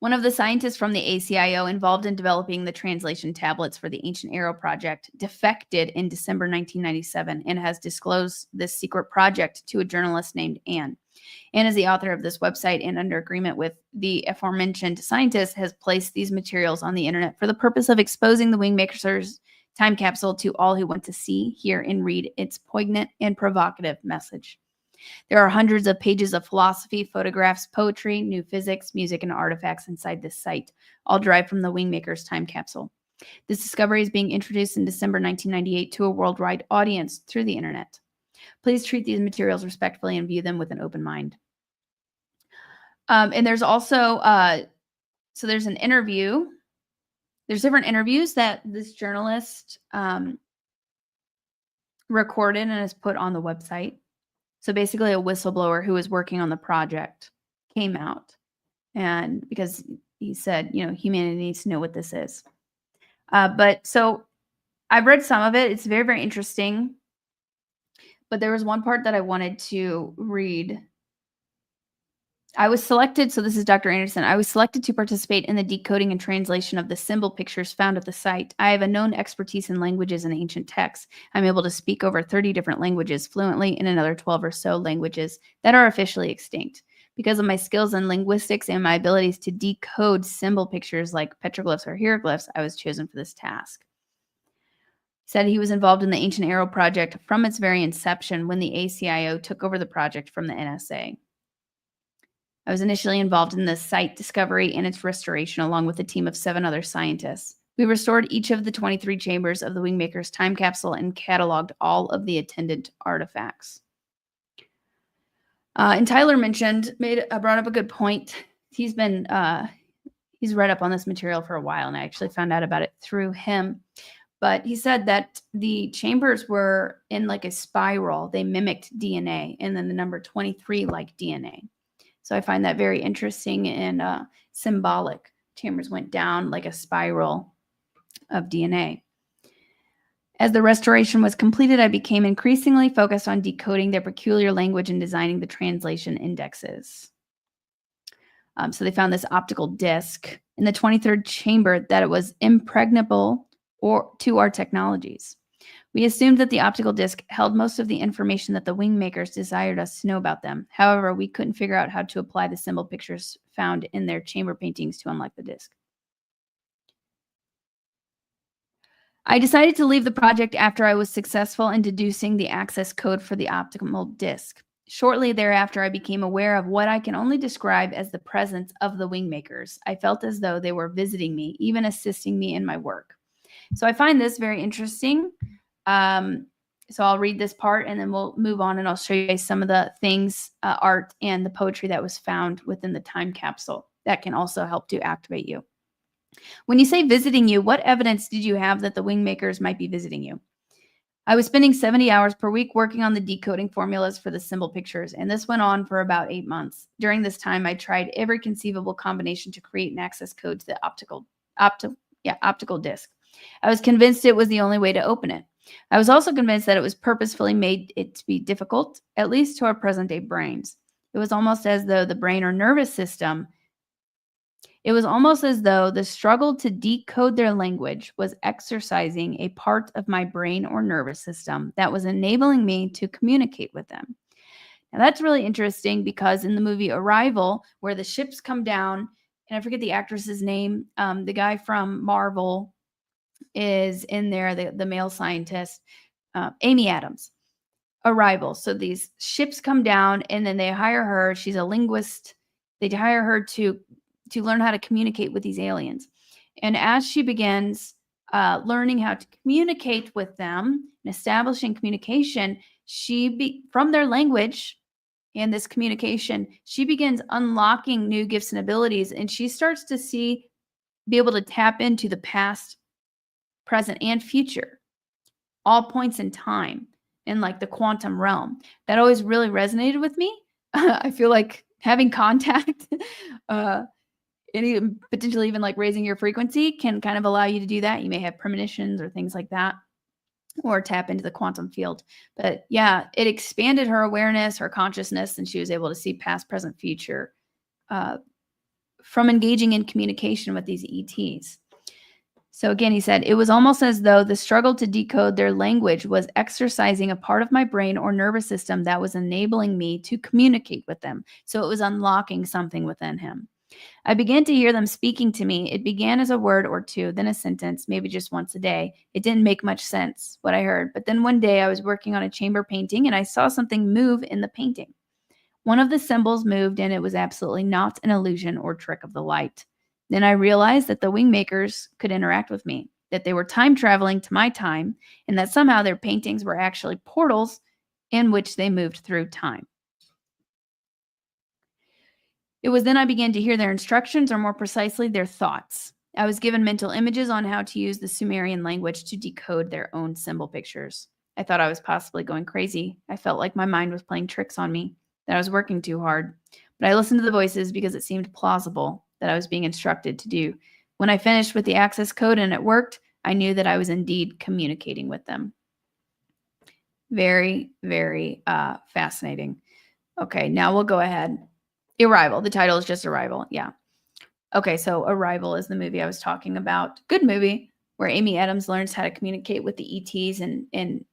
One of the scientists from the ACIO involved in developing the translation tablets for the Ancient Arrow project defected in December 1997 and has disclosed this secret project to a journalist named Anne. Anne is the author of this website and, under agreement with the aforementioned scientist, has placed these materials on the internet for the purpose of exposing the WingMakers time capsule to all who want to see, hear, and read its poignant and provocative message. There are hundreds of pages of philosophy, photographs, poetry, new physics, music, and artifacts inside this site, all derived from the WingMakers time capsule. This discovery is being introduced in December 1998 to a worldwide audience through the internet. Please treat these materials respectfully and view them with an open mind. And there's also, so there's an interview. There's different interviews that this journalist recorded and has put on the website. So basically a whistleblower who was working on the project came out, and because he said, you know, humanity needs to know what this is. But so I've read some of it. It's very, very interesting. But there was one part that I wanted to read. I was selected, so this is Dr. Anderson. I was selected to participate in the decoding and translation of the symbol pictures found at the site. I have a known expertise in languages and ancient texts. I'm able to speak over 30 different languages fluently and another 12 or so languages that are officially extinct. Because of my skills in linguistics and my abilities to decode symbol pictures like petroglyphs or hieroglyphs, I was chosen for this task. He said he was involved in the Ancient Arrow project from its very inception when the ACIO took over the project from the NSA. I was initially involved in the site discovery and its restoration along with a team of 7 other scientists. We restored each of the 23 chambers of the WingMakers time capsule and cataloged all of the attendant artifacts. And Tyler brought up a good point. He's read up on this material for a while, and I actually found out about it through him. But he said that the chambers were in like a spiral. They mimicked DNA, and then the number 23 like DNA. So I find that very interesting and symbolic. Chambers went down like a spiral of DNA. As the restoration was completed, I became increasingly focused on decoding their peculiar language and designing the translation indexes. So they found this optical disc in the 23rd chamber that it was impregnable to our technologies. We assumed that the optical disc held most of the information that the WingMakers desired us to know about them. However, we couldn't figure out how to apply the symbol pictures found in their chamber paintings to unlock the disc. I decided to leave the project after I was successful in deducing the access code for the optical disc. Shortly thereafter, I became aware of what I can only describe as the presence of the WingMakers. I felt as though they were visiting me, even assisting me in my work. So I find this very interesting. So I'll read this part and then we'll move on and I'll show you guys some of the things, art and the poetry that was found within the time capsule that can also help to activate you. When you say visiting you, what evidence did you have that the wingmakers might be visiting you? I was spending 70 hours per week working on the decoding formulas for the symbol pictures, and this went on for about 8 months. During this time, I tried every conceivable combination to create an access code to the optical disc. I was convinced it was the only way to open it. I was also convinced that it was purposefully made it to be difficult, at least to our present-day brains. It was almost as though the brain or nervous system It was almost as though the struggle to decode their language was exercising a part of my brain or nervous system that was enabling me to communicate with them. Now, that's really interesting because in the movie Arrival, where the ships come down, and I forget the actress's name, the guy from Marvel is in there, the male scientist, Amy Adams. Arrival. So these ships come down and then they hire her. She's a linguist. They hire her to learn how to communicate with these aliens. And as she begins learning how to communicate with them and establishing communication, from their language and this communication, she begins unlocking new gifts and abilities, and she starts to be able to tap into the past, present, and future, all points in time in like the quantum realm. That always really resonated with me. I feel like having contact, and potentially even like raising your frequency can kind of allow you to do that. You may have premonitions or things like that, or tap into the quantum field. But yeah, it expanded her awareness, her consciousness, and she was able to see past, present, future from engaging in communication with these ETs. So again, he said, it was almost as though the struggle to decode their language was exercising a part of my brain or nervous system that was enabling me to communicate with them. So it was unlocking something within him. I began to hear them speaking to me. It began as a word or two, then a sentence, maybe just once a day. It didn't make much sense, what I heard. But then one day I was working on a chamber painting and I saw something move in the painting. One of the symbols moved and it was absolutely not an illusion or trick of the light. Then I realized that the wingmakers could interact with me, that they were time traveling to my time, and that somehow their paintings were actually portals in which they moved through time. It was then I began to hear their instructions, or more precisely, their thoughts. I was given mental images on how to use the Sumerian language to decode their own symbol pictures. I thought I was possibly going crazy. I felt like my mind was playing tricks on me, that I was working too hard. But I listened to the voices because it seemed plausible that I was being instructed to do. When I finished with the access code and it worked, I knew that I was indeed communicating with them. Very, very fascinating. Okay, now we'll go ahead. Arrival. The title is just Arrival. Yeah. Okay, so Arrival is the movie I was talking about. Good movie where Amy Adams learns how to communicate with the ETs and it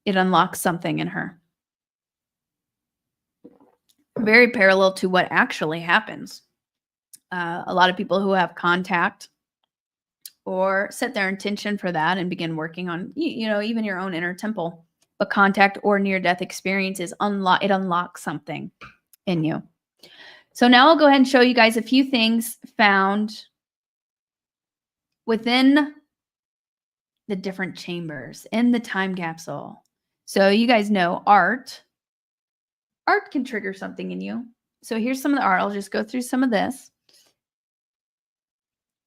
unlocks something in her. Very parallel to what actually happens. A lot of people who have contact or set their intention for that and begin working on, even your own inner temple. But contact or near-death experiences it unlocks something in you. So now I'll go ahead and show you guys a few things found within the different chambers in the time capsule. So you guys know art can trigger something in you. So here's some of the art. I'll just go through some of this.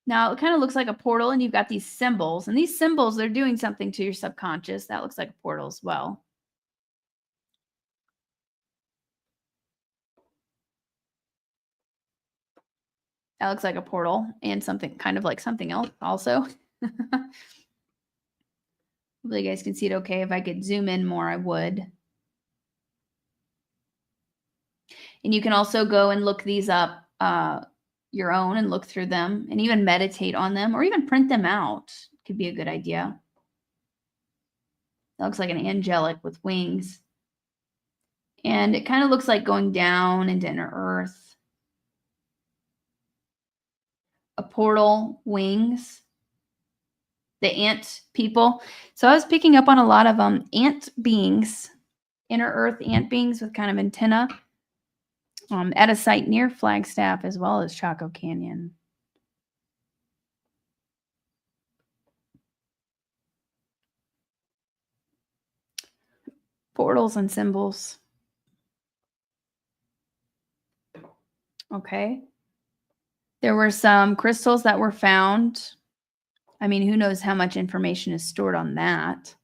Now it kind of looks like a portal and you've got these symbols, and these symbols, they're doing something to your subconscious. That looks like a portal as well. That looks like a portal and something kind of like something else also. Hopefully you guys can see it okay. If I could zoom in more, I would. And you can also go and look these up your own and look through them and even meditate on them or even print them out. Could be a good idea. That looks like an angelic with wings. And it kind of looks like going down into inner earth. A portal, wings. The ant people. So I was picking up on a lot of ant beings, inner earth ant beings with kind of antenna at a site near Flagstaff as well as Chaco Canyon. Portals and symbols. Okay. There were some crystals that were found. I mean, who knows how much information is stored on that?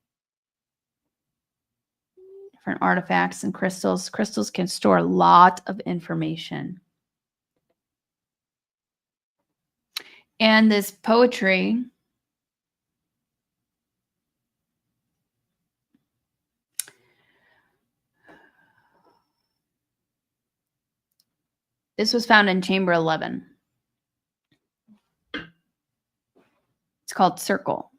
Different artifacts and crystals. Crystals can store a lot of information. And this poetry, this was found in chamber 11. It's called Circle.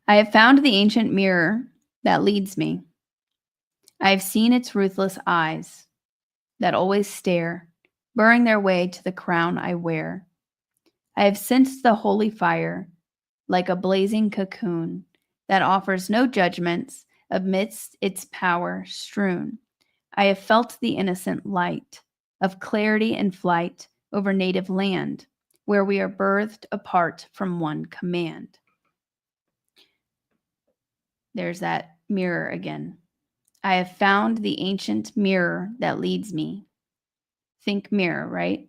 I have found the ancient mirror that leads me. I have seen its ruthless eyes that always stare, burring their way to the crown I wear. I have sensed the holy fire like a blazing cocoon that offers no judgments amidst its power strewn. I have felt the innocent light of clarity and flight over native land, where we are birthed apart from one command. There's that mirror again. I have found the ancient mirror that leads me. Think mirror, right?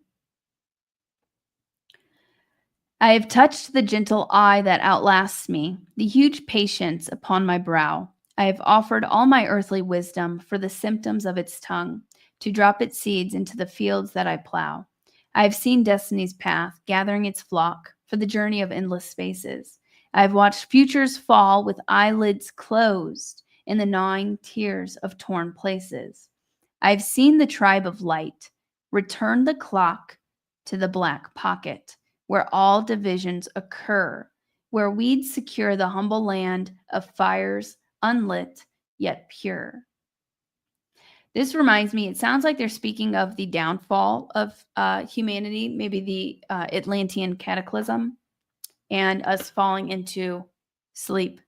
I have touched the gentle eye that outlasts me, the huge patience upon my brow. I have offered all my earthly wisdom for the symptoms of its tongue, to drop its seeds into the fields that I plow. I have seen destiny's path, gathering its flock for the journey of endless spaces. I have watched futures fall with eyelids closed in the gnawing tears of torn places. I have seen the tribe of light return the clock to the black pocket, where all divisions occur, where weeds secure the humble land of fires unlit yet pure. This reminds me, it sounds like they're speaking of the downfall of humanity, maybe the Atlantean cataclysm, and us falling into sleep.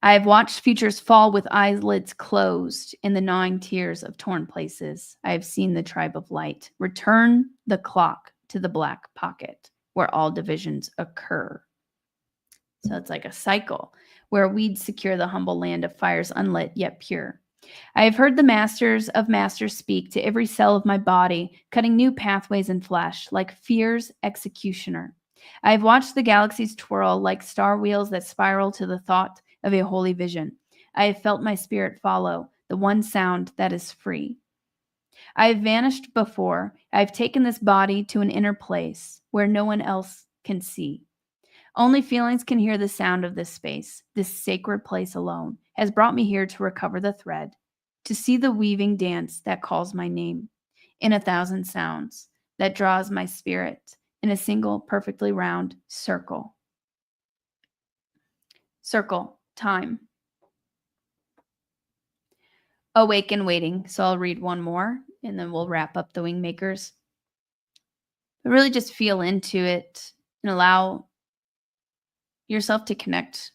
I have watched futures fall with eyelids closed in the gnawing tears of torn places. I have seen the tribe of light return the clock to the black pocket, where all divisions occur. So it's like a cycle where weeds secure the humble land of fires unlit yet pure. I have heard the masters of masters speak to every cell of my body, cutting new pathways in flesh, like fear's executioner. I have watched the galaxies twirl like star wheels that spiral to the thought of a holy vision. I have felt my spirit follow the one sound that is free. I have vanished before. I have taken this body to an inner place where no one else can see. Only feelings can hear the sound of this space. This sacred place alone has brought me here to recover the thread, to see the weaving dance that calls my name in a thousand sounds, that draws my spirit in a single perfectly round circle. Circle, time. Awake and waiting. So I'll read one more and then we'll wrap up the WingMakers. But really just feel into it and allow yourself to connect.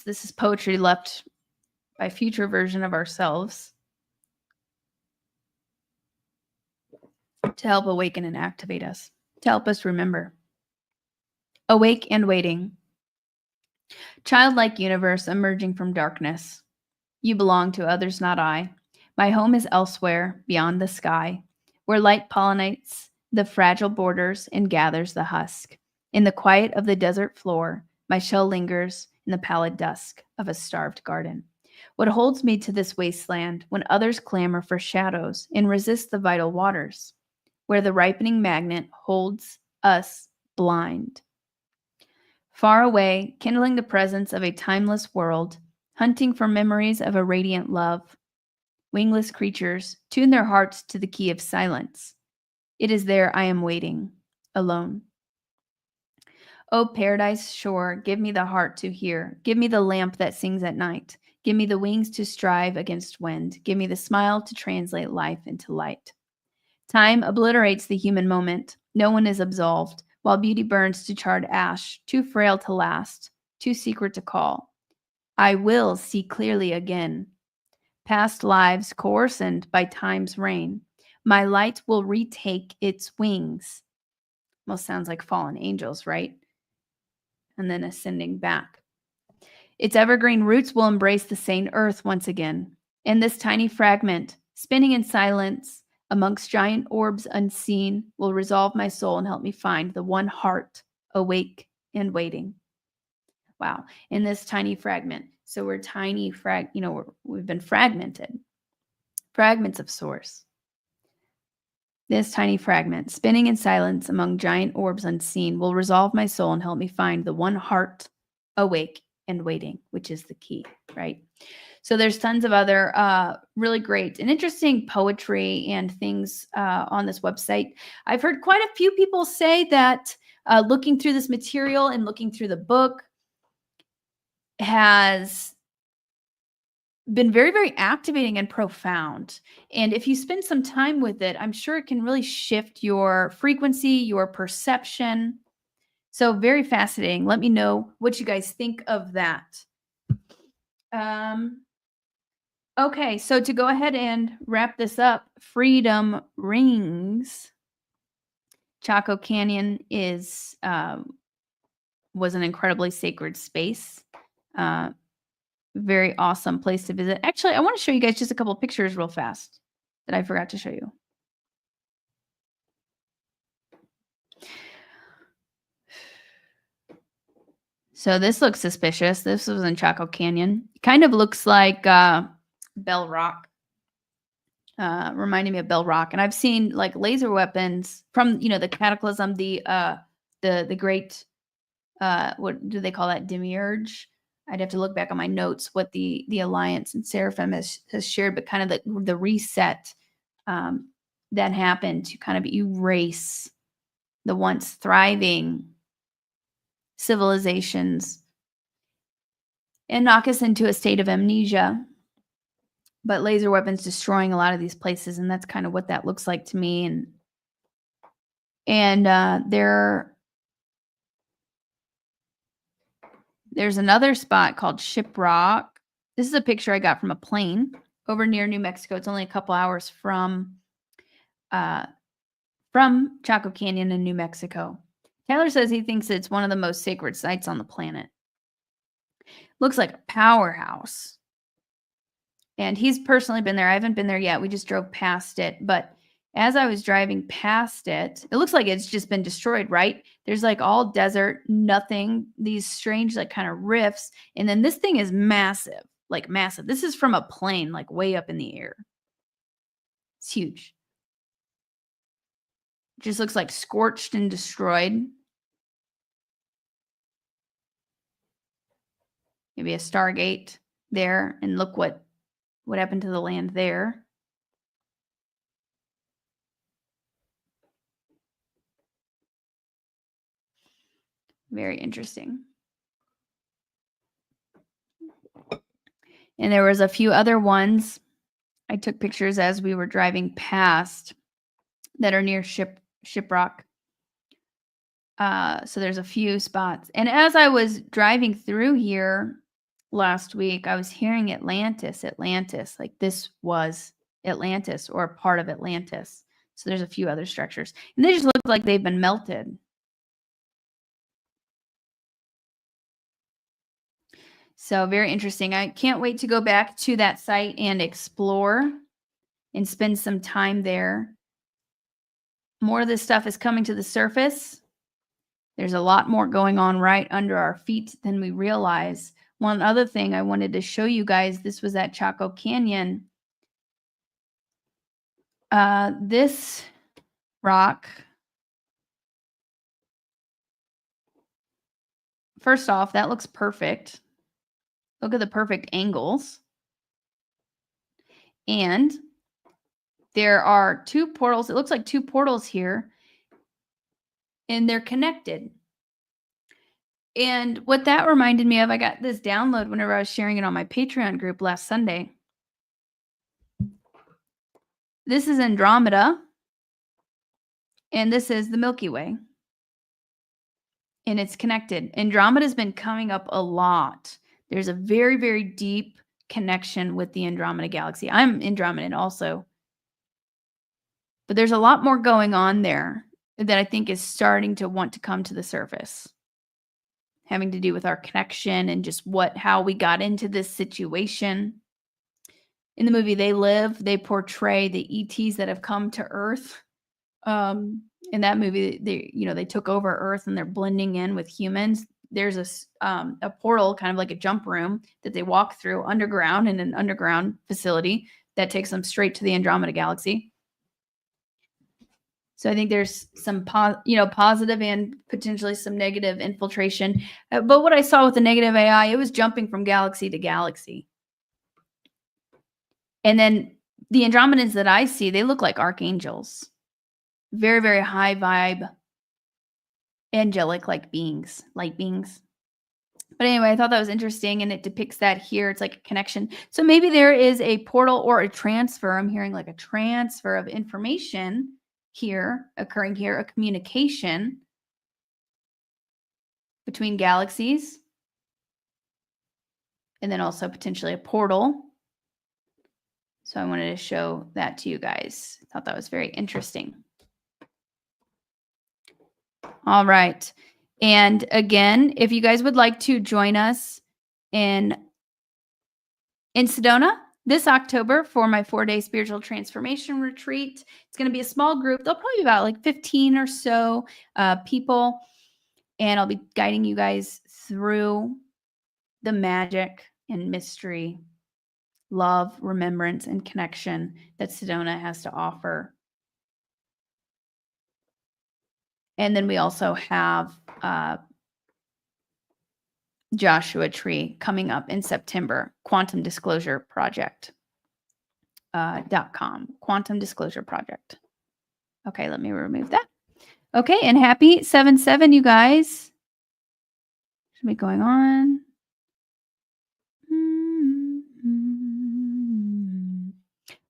This is poetry left by future version of ourselves to help awaken and activate us, to help us remember. Awake and waiting. Childlike universe emerging from darkness. You belong to others, not I. My home is elsewhere, beyond the sky, where light pollinates the fragile borders and gathers the husk. In the quiet of the desert floor, my shell lingers in the pallid dusk of a starved garden. What holds me to this wasteland when others clamor for shadows and resist the vital waters, where the ripening magnet holds us blind. Far away, kindling the presence of a timeless world, hunting for memories of a radiant love, wingless creatures tune their hearts to the key of silence. It is there I am waiting, alone. O paradise shore, give me the heart to hear. Give me the lamp that sings at night. Give me the wings to strive against wind. Give me the smile to translate life into light. Time obliterates the human moment. No one is absolved, while beauty burns to charred ash, too frail to last, too secret to call. I will see clearly again. Past lives coarsened by time's reign. My light will retake its wings. Almost sounds like fallen angels, right? And then ascending back. Its evergreen roots will embrace the sane earth once again. And this tiny fragment, spinning in silence amongst giant orbs unseen, will resolve my soul and help me find the one heart awake and waiting. Wow. In this tiny fragment. So we're tiny we've been fragmented. Fragments of source. This tiny fragment, spinning in silence among giant orbs unseen, will resolve my soul and help me find the one heart awake and waiting, which is the key, right? So there's tons of other really great and interesting poetry and things on this website. I've heard quite a few people say that looking through this material and looking through the book has been very, very activating and profound. And if you spend some time with it, I'm sure it can really shift your frequency, your perception. So very fascinating. Let me know what you guys think of that. Okay, so to go ahead and wrap this up, freedom rings. Chaco Canyon was an incredibly sacred space. Very awesome place to visit. Actually, I want to show you guys just a couple of pictures real fast that I forgot to show you. So this looks suspicious. This was in Chaco Canyon. Kind of looks like Bell Rock. Reminding me of Bell Rock. And I've seen like laser weapons from, the Cataclysm, the great, what do they call that? Demiurge. I'd have to look back on my notes what the Alliance and Seraphim has shared, but kind of the reset that happened to kind of erase the once thriving civilizations and knock us into a state of amnesia. But laser weapons destroying a lot of these places, and that's kind of what that looks like to me. And there's another spot called Shiprock. This is a picture I got from a plane over near New Mexico. It's only a couple hours from Chaco Canyon in New Mexico. Tyler says he thinks it's one of the most sacred sites on the planet. Looks like a powerhouse. And he's personally been there. I haven't been there yet. We just drove past it. But as I was driving past it, it looks like it's just been destroyed, right? There's like all desert, nothing, these strange like kind of rifts. And then this thing is massive, like massive. This is from a plane, like way up in the air. It's huge. It just looks like scorched and destroyed. Maybe a Stargate there. And look what happened to the land there. Very interesting. And there was a few other ones I took pictures as we were driving past that are near Shiprock. So there's a few spots. And as I was driving through here last week, I was hearing Atlantis. Like this was Atlantis or part of Atlantis. So there's a few other structures. And they just look like they've been melted. So very interesting. I can't wait to go back to that site and explore and spend some time there. More of this stuff is coming to the surface. There's a lot more going on right under our feet than we realize. One other thing I wanted to show you guys, this was at Chaco Canyon. This rock, first off, that looks perfect. Look at the perfect angles. And there are two portals. It looks like two portals here. And they're connected. And what that reminded me of, I got this download whenever I was sharing it on my Patreon group last Sunday. This is Andromeda. And this is the Milky Way. And it's connected. Andromeda's been coming up a lot. There's a very, very deep connection with the Andromeda galaxy. I'm Andromedan also. But there's a lot more going on there that I think is starting to want to come to the surface. having to do with our connection and just how we got into this situation. In the movie They Live, they portray the ETs that have come to Earth. In that movie, they took over Earth and they're blending in with humans. There's a portal, kind of like a jump room, that they walk through underground in an underground facility that takes them straight to the Andromeda Galaxy. So I think there's some positive and potentially some negative infiltration. But what I saw with the negative AI, it was jumping from galaxy to galaxy. And then the Andromedans that I see, they look like archangels. Very, very high vibe, angelic like beings, light beings. But anyway, I thought that was interesting, and it depicts that here. It's like a connection. So maybe there is a portal or a transfer. I'm hearing like a transfer of information here, occurring here, a communication between galaxies, and then also potentially a portal. So I wanted to show that to you guys. I thought that was very interesting. All right. And again, if you guys would like to join us in Sedona this October for my 4-day spiritual transformation retreat, it's going to be a small group. There'll probably be about like 15 or so people. And I'll be guiding you guys through the magic and mystery, love, remembrance, and connection that Sedona has to offer. And then we also have Joshua Tree coming up in September, Quantum Disclosure Project. .com, Quantum Disclosure Project. Okay, let me remove that. Okay, and happy 7/7, you guys. Should be going on.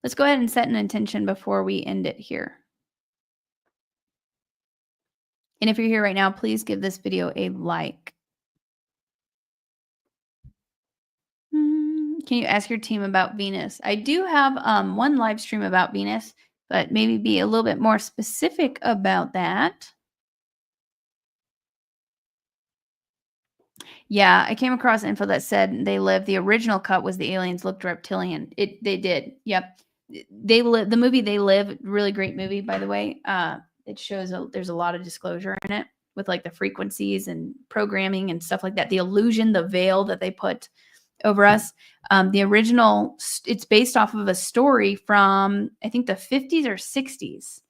Let's go ahead and set an intention before we end it here. And if you're here right now, please give this video a like. Can you ask your team about Venus? I do have one live stream about Venus, but maybe be a little bit more specific about that. Yeah, I came across info that said They Live. The original cut was the aliens looked reptilian. They did. Yep. They Live. The movie They Live, really great movie, by the way. It shows there's a lot of disclosure in it with like the frequencies and programming and stuff like that. The illusion, the veil that they put over us. The original, it's based off of a story from I think the 50s or 60s.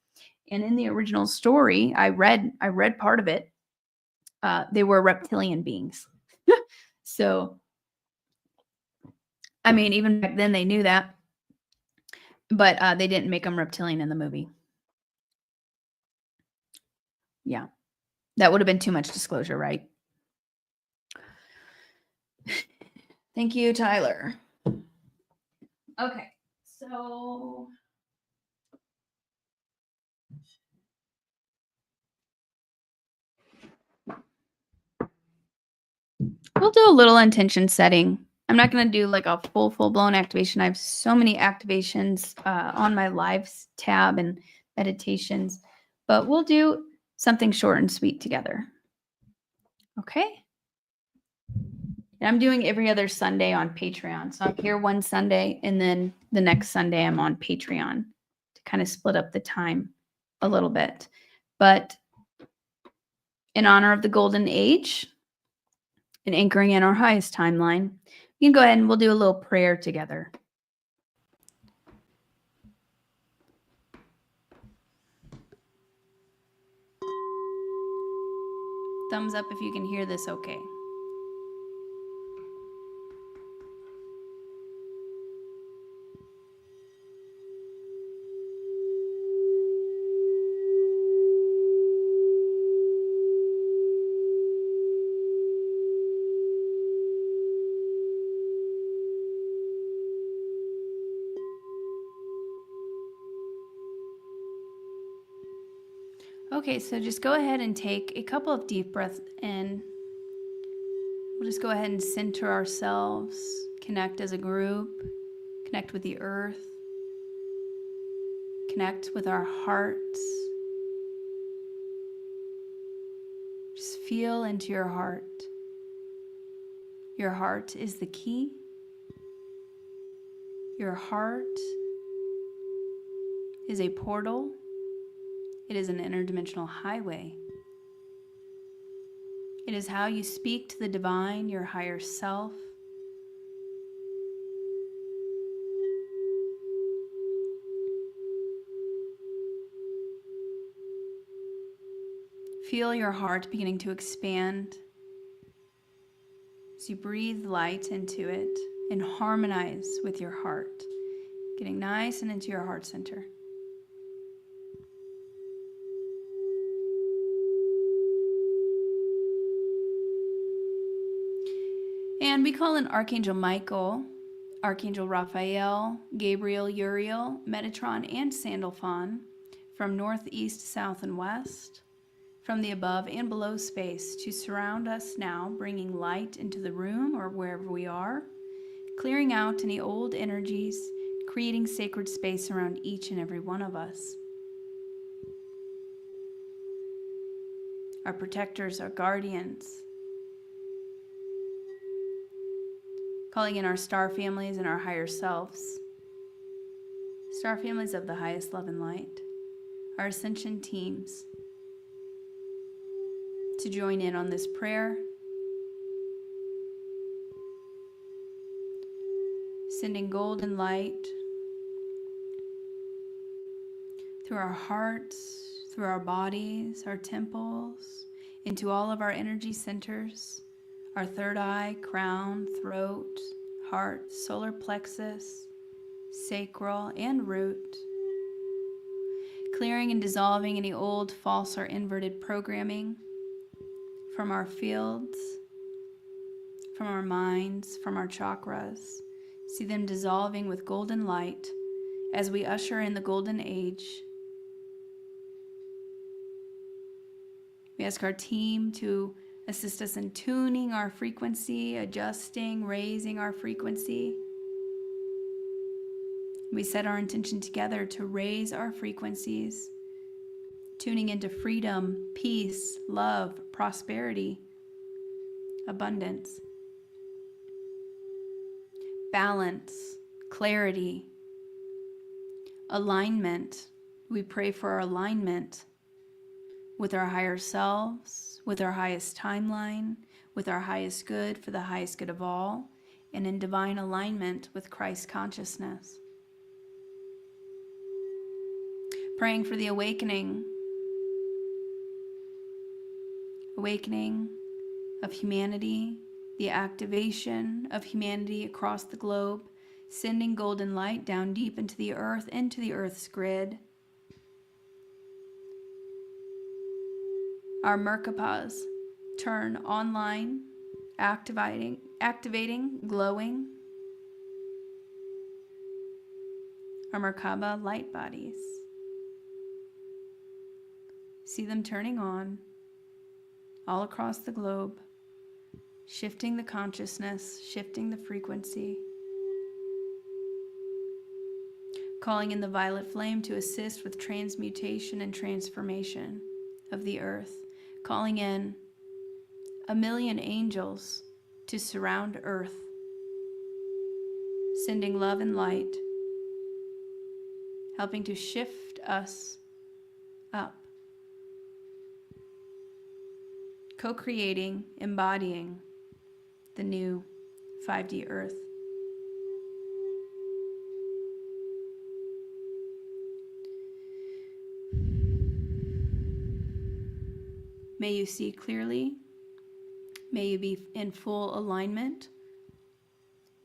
And in the original story, I read part of it. They were reptilian beings. So, I mean, even back then they knew that, but they didn't make them reptilian in the movie. Yeah, that would have been too much disclosure, right? Thank you, Tyler. Okay, so we'll do a little intention setting. I'm not going to do like a full-blown activation. I have so many activations on my lives tab and meditations, but we'll do something short and sweet together. Okay. And I'm doing every other Sunday on Patreon. So I'm here one Sunday, and then the next Sunday I'm on Patreon to kind of split up the time a little bit. But in honor of the golden age and anchoring in our highest timeline, you can go ahead and we'll do a little prayer together. Thumbs up if you can hear this okay. Okay, so just go ahead and take a couple of deep breaths in. We'll just go ahead and center ourselves, connect as a group, connect with the earth, connect with our hearts. Just feel into your heart. Your heart is the key. Your heart is a portal. It is an interdimensional highway. It is how you speak to the divine, your higher self. Feel your heart beginning to expand as you breathe light into it and harmonize with your heart, getting nice and into your heart center. And we call in Archangel Michael, Archangel Raphael, Gabriel, Uriel, Metatron, and Sandalphon from north, east, south, and west, from the above and below space to surround us now, bringing light into the room or wherever we are, clearing out any old energies, creating sacred space around each and every one of us. Our protectors, our guardians, calling in our star families and our higher selves, star families of the highest love and light, our ascension teams, to join in on this prayer, sending golden light through our hearts, through our bodies, our temples, into all of our energy centers, our third eye, crown, throat, heart, solar plexus, sacral, and root, clearing and dissolving any old, false, or inverted programming from our fields, from our minds, from our chakras. See them dissolving with golden light as we usher in the golden age. We ask our team to assist us in tuning our frequency, adjusting, raising our frequency. We set our intention together to raise our frequencies, tuning into freedom, peace, love, prosperity, abundance, balance, clarity, alignment. We pray for our alignment with our higher selves, with our highest timeline, with our highest good for the highest good of all, and in divine alignment with Christ consciousness. Praying for the awakening of humanity, the activation of humanity across the globe, sending golden light down deep into the earth, into the earth's grid. Our Merkapas turn online, activating, glowing. Our Merkaba light bodies. See them turning on all across the globe, shifting the consciousness, shifting the frequency. Calling in the violet flame to assist with transmutation and transformation of the earth. Calling in 1,000,000 angels to surround earth, sending love and light, helping to shift us up, co-creating, embodying the new 5D earth. May you see clearly. May you be in full alignment.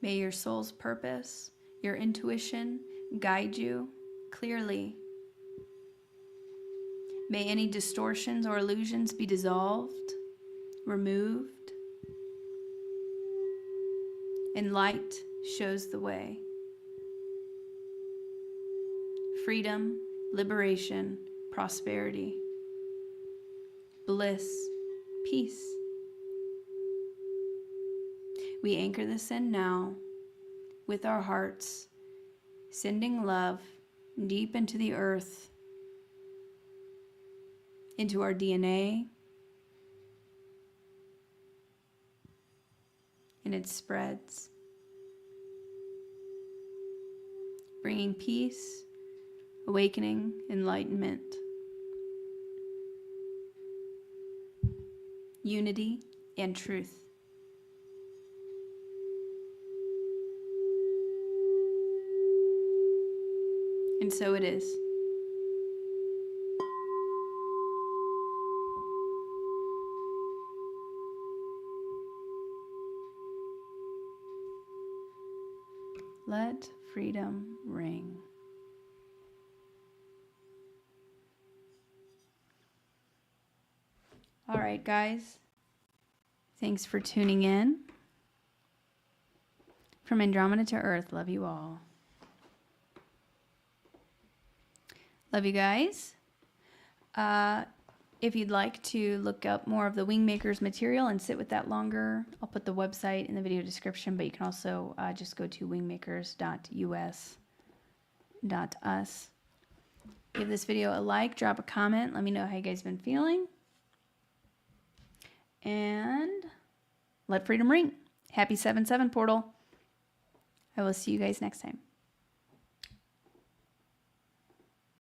May your soul's purpose, your intuition guide you clearly. May any distortions or illusions be dissolved, removed, and light shows the way. Freedom, liberation, prosperity, bliss, peace. We anchor this in now with our hearts, sending love deep into the earth, into our DNA, and it spreads, bringing peace, awakening, enlightenment, unity, and truth. And so it is. Let freedom ring. All right, guys. Thanks for tuning in. From Andromeda to Earth, love you all. Love you guys. If you'd like to look up more of the WingMakers material and sit with that longer, I'll put the website in the video description, but you can also just go to wingmakers.us.us. Give this video a like, drop a comment, let me know how you guys been feeling. And let freedom ring. Happy 7/7 portal. I will see you guys next time.